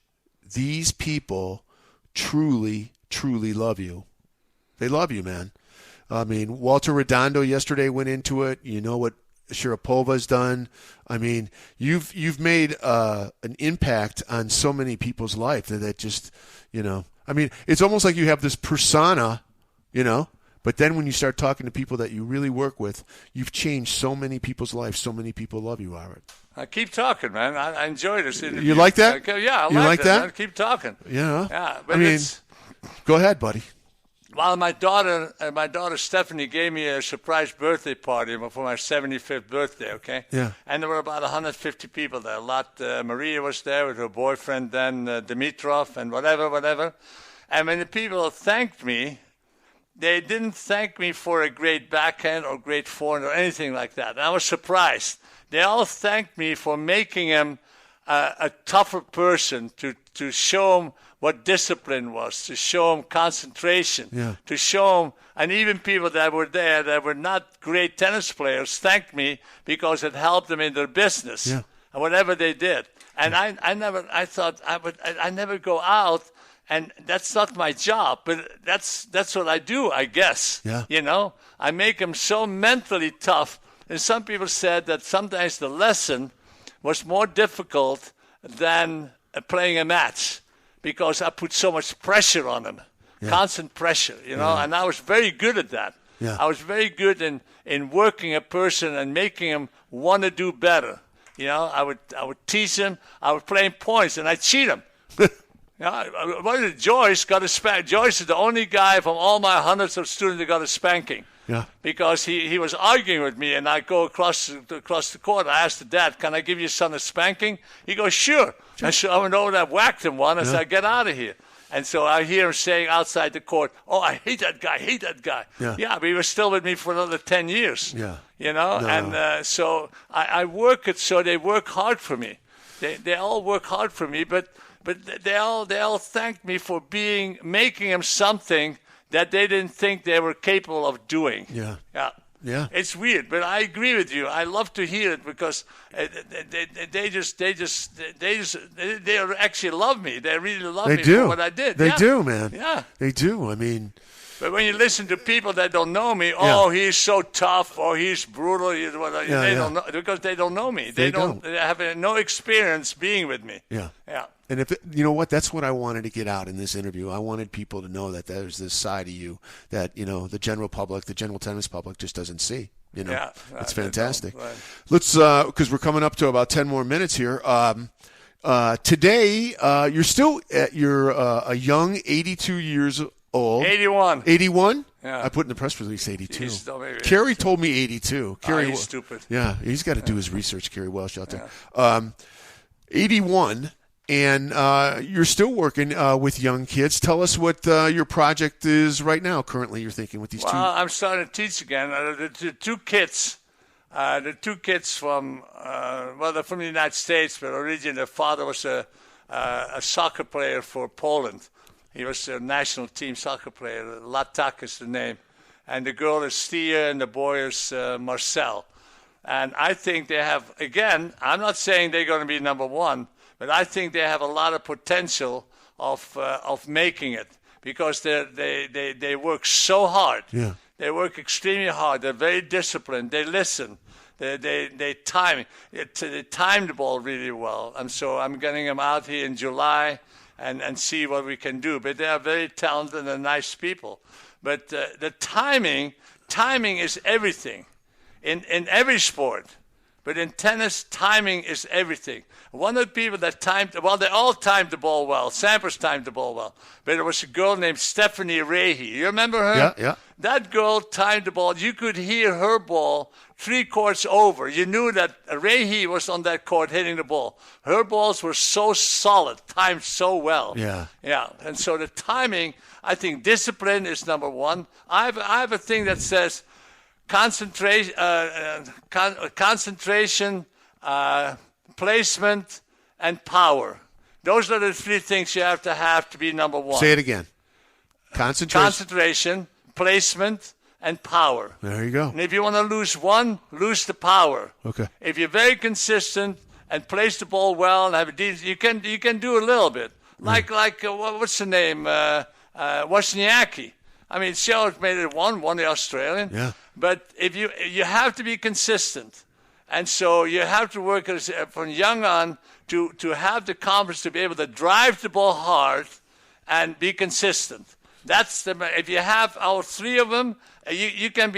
these people truly, truly love you. They love you, man. I mean, Walter Redondo yesterday went into it. You know what Sharapova's done. I mean, you've made an impact on so many people's life that just, I mean, it's almost like you have this persona, but then when you start talking to people that you really work with, you've changed so many people's lives. So many people love you, Robert. Keep talking, man. I enjoy this interview. You like that? Yeah, I you like that? Man. Keep talking. Yeah. But I mean, go ahead, buddy. Well, my daughter Stephanie gave me a surprise birthday party for my 75th birthday, okay? Yeah. And there were about 150 people there. A lot. Maria was there with her boyfriend, then Dimitrov, and whatever. And when the people thanked me, they didn't thank me for a great backhand or great forehand or anything like that. And I was surprised. They all thanked me for making him a tougher person, to show him what discipline was, to show him concentration, to show him, and even people that were there that were not great tennis players thanked me because it helped them in their business and whatever they did. And I thought I never go out, and that's not my job, but that's what I do, I guess. Yeah. I make them so mentally tough. And some people said that sometimes the lesson was more difficult than playing a match, because I put so much pressure on them, constant pressure, and I was very good at that. Yeah. I was very good in working a person and making him want to do better. I would tease him. I would play him points, and I'd cheat him. Joyce got a spank. Joyce is the only guy from all my hundreds of students that got a spanking. Yeah. Because he was arguing with me, and I go across the court. I asked the dad, "Can I give your son a spanking?" He goes, "Sure." And so I went over and I whacked him one. I said, "Get out of here." And so I hear him saying outside the court, "Oh, I hate that guy, Yeah, but he was still with me for another 10 years. Yeah. And so I work it so they work hard for me. They all work hard for me, but they all thanked me for making them something that they didn't think they were capable of doing. Yeah. It's weird, but I agree with you. I love to hear it because they actually love me. They really love me for what I did. They do, man. Yeah. They do. I mean, but when you listen to people that don't know me, he's so tough, or he's brutal, they don't know, because they don't know me. They have no experience being with me. Yeah. Yeah. And you know what? That's what I wanted to get out in this interview. I wanted people to know that there's this side of you that, the general public, the general tennis public just doesn't see. Yeah. It's fantastic. Right. Let's, because we're coming up to about 10 more minutes here. Today, you're a young 82 years old. 81. 81? Yeah. I put in the press release 82. Maybe Kerry told me 82. He's stupid. Yeah, he's got to do his research, Kerry Welsh out there. 81, And you're still working with young kids. Tell us what your project is right now. Currently, you're thinking with these two. Well, I'm starting to teach again. The two kids from they're from the United States, but originally their father was a soccer player for Poland. He was a national team soccer player. Latak is the name, and the girl is Stia, and the boy is Marcel. And I think they have, again, I'm not saying they're going to be number one, but I think they have a lot of potential of making it, because they work so hard. Yeah. They work extremely hard. They're very disciplined. They listen. They time the ball really well. And so I'm getting them out here in July and see what we can do. But they are very talented and nice people. But the timing is everything in every sport. But in tennis, timing is everything. One of the people that they all timed the ball well. Sampras timed the ball well. But there was a girl named Stephanie Rehi. You remember her? Yeah, yeah. That girl timed the ball. You could hear her ball 3 courts over. You knew that Rehi was on that court hitting the ball. Her balls were so solid, timed so well. Yeah. Yeah. And so the timing, I think discipline is number one. I have a thing that says concentration, placement, and power. Those are the 3 things you have to be number one. Say it again. Concentration, placement, and power. There you go. And if you want to lose one, lose the power. Okay. If you're very consistent and place the ball well and have a decent, you can do a little bit. Like what's the name? Wozniacki. I mean, Shell made it won the Australian. Yeah. But if you have to be consistent, and so you have to work from young on to have the confidence to be able to drive the ball hard and be consistent. That's if you have all 3 of them, you can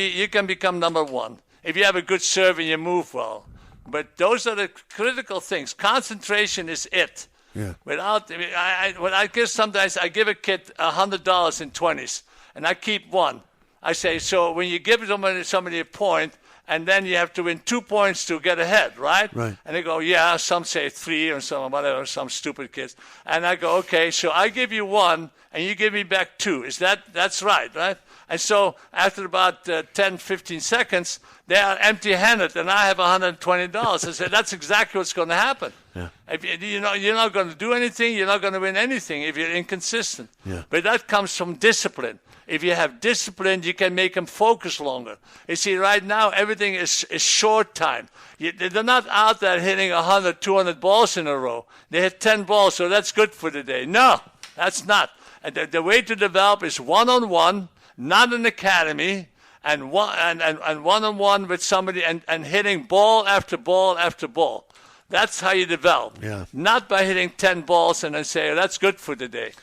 become number one. If you have a good serve and you move well. But those are the critical things. Concentration is it. Yeah. I guess sometimes I give a kid $100 in 20s, and I keep one. I say, so when you give somebody a point, and then you have to win 2 points to get ahead, right? Right. And they go, yeah, some say 3 or some stupid kids. And I go, okay, so I give you 1, and you give me back 2. That's right? And so after about 10, 15 seconds, they are empty-handed, and I have $120. I said, that's exactly what's going to happen. Yeah. If you're not going to do anything, you're not going to win anything if you're inconsistent. Yeah. But that comes from discipline. If you have discipline, you can make them focus longer. You see, right now, everything is short time. They're not out there hitting 100, 200 balls in a row. They hit 10 balls, so that's good for the day. No, that's not. And the way to develop is one-on-one, not an academy, and one-on-one with somebody and hitting ball after ball after ball. That's how you develop. Yeah. Not by hitting 10 balls and then say, oh, that's good for the day.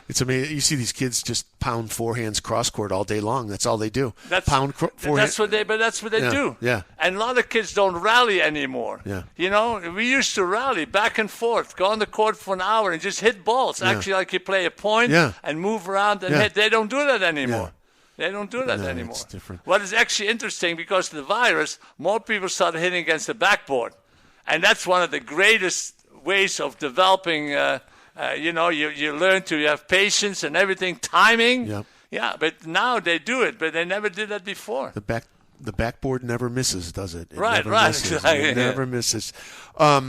It's amazing. You see these kids just pound forehands cross court all day long. That's all they do. Pound forehand. That's what they do. Yeah. And a lot of kids don't rally anymore. Yeah. You know, we used to rally back and forth, go on the court for an hour and just hit balls. Yeah. Actually, like you play a point and move around and hit. They don't do that anymore. Yeah. They don't do that anymore. It's different. What is actually interesting, because of the virus, more people started hitting against the backboard. And that's one of the greatest ways of developing. You learn to have patience and everything, timing. Yep. Yeah, but now they do it, but they never did that before. The backboard never misses, does it? Right. Exactly. It never misses. A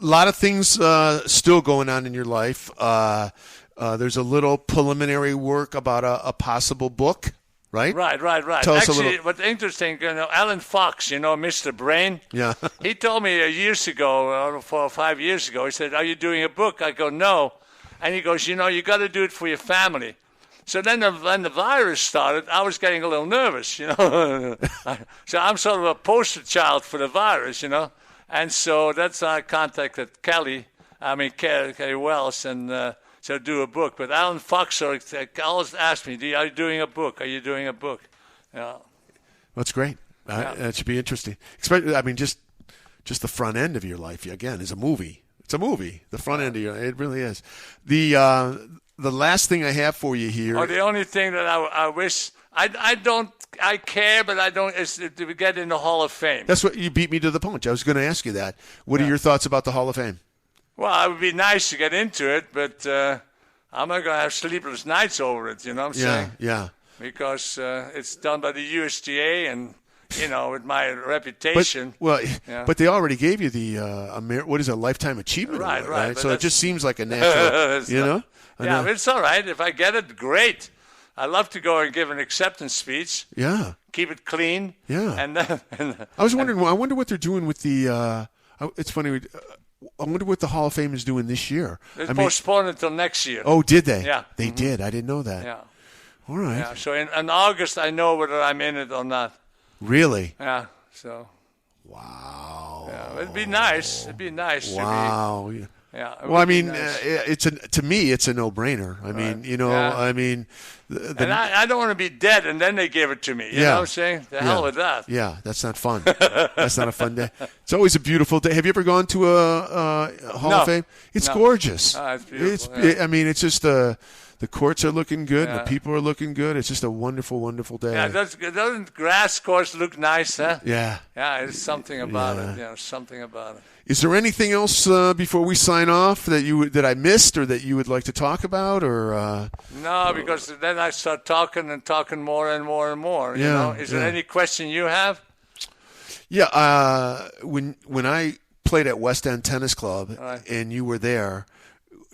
lot of things still going on in your life. There's a little preliminary work about a possible book. Right. Tell us Actually, a little. what's interesting, Alan Fox, Mr. Brain. Yeah. He told me years ago, 4 or 5 years ago, he said, "Are you doing a book?" I go, "No," and he goes, "You got to do it for your family." So then, when the virus started, I was getting a little nervous, So I'm sort of a poster child for the virus, and so that's how I contacted Kelly Wells, and. So do a book. But Alan Fox always asked me, are you doing a book? Are you doing a book? Yeah. That's great. That should be interesting. Just the front end of your life, again, is a movie. It's a movie. The front end of your life. It really is. The last thing I have for you here. The only thing that I wish, I care, but I don't, is to get in the Hall of Fame. That's what you beat me to the punch. I was going to ask you that. What are your thoughts about the Hall of Fame? Well, it would be nice to get into it, but I'm not going to have sleepless nights over it, you know what I'm saying? Yeah. Because it's done by the USGA, and, with my reputation. But they already gave you the what is a Lifetime Achievement Award, right? So it just seems like a natural, Yeah, it's all right. If I get it, great. I love to go and give an acceptance speech. Yeah. Keep it clean. Yeah. And then, I was wondering. I wonder what they're doing with the. It's funny. I wonder what the Hall of Fame is doing this year. It's postponed until next year. Oh, did they? Yeah. They did. I didn't know that. Yeah. All right. Yeah. So in August, I know whether I'm in it or not. Really? Yeah. So. Wow. Yeah. It'd be nice. Wow. Yeah. Well, I mean, to me, it's a no-brainer. I mean, I mean, and I don't want to be dead, and then they give it to me. You know what I'm saying? The hell with that. Yeah, that's not fun. That's not a fun day. It's always a beautiful day. Have you ever gone to a Hall of Fame? It's gorgeous. Oh, it's beautiful. I mean, it's just the courts are looking good, and the people are looking good. It's just a wonderful, wonderful day. Yeah, doesn't grass course look nice, huh? Yeah. Yeah, it's something about it. Something about it. Is there anything else before we sign off that I missed or that you would like to talk about, or? No, because then I start talking more and more and more. You know, is there any question you have? Yeah. When I played at West End Tennis Club and you were there,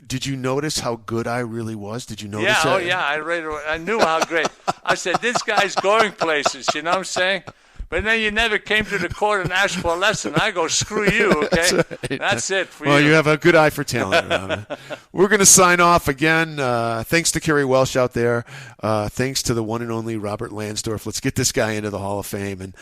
did you notice how good I really was? Did you notice that? Oh yeah, I knew how great. I said, this guy's going places. You know what I'm saying? But then you never came to the court and asked for a lesson. I go, screw you, okay? That's it for you. Well, you have a good eye for talent, Robin. We're going to sign off again. Thanks to Kerry Welsh out there. Thanks to the one and only Robert Lansdorp. Let's get this guy into the Hall of Fame. And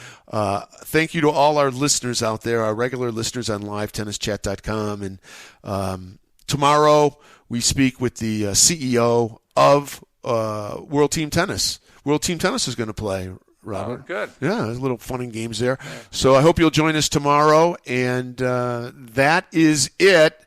thank you to all our listeners out there, our regular listeners on livetennischat.com. And tomorrow we speak with the CEO of World Team Tennis. World Team Tennis is going to play, Robert. Oh, good. Yeah, there's a little fun and games there. Yeah. So I hope you'll join us tomorrow. And that is it.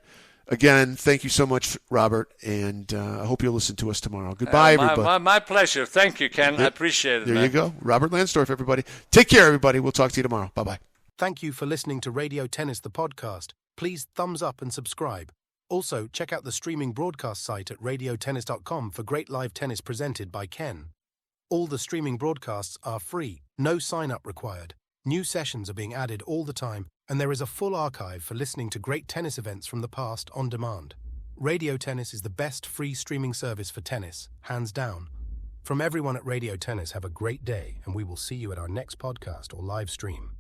Again, thank you so much, Robert. And I hope you'll listen to us tomorrow. Goodbye, everybody. My pleasure. Thank you, Ken. I appreciate it. There you go. Robert Lansdorp, everybody. Take care, everybody. We'll talk to you tomorrow. Bye-bye. Thank you for listening to Radio Tennis, the podcast. Please thumbs up and subscribe. Also, check out the streaming broadcast site at radiotennis.com for great live tennis presented by Ken. All the streaming broadcasts are free, no sign-up required. New sessions are being added all the time, and there is a full archive for listening to great tennis events from the past on demand. Radio Tennis is the best free streaming service for tennis, hands down. From everyone at Radio Tennis, have a great day, and we will see you at our next podcast or live stream.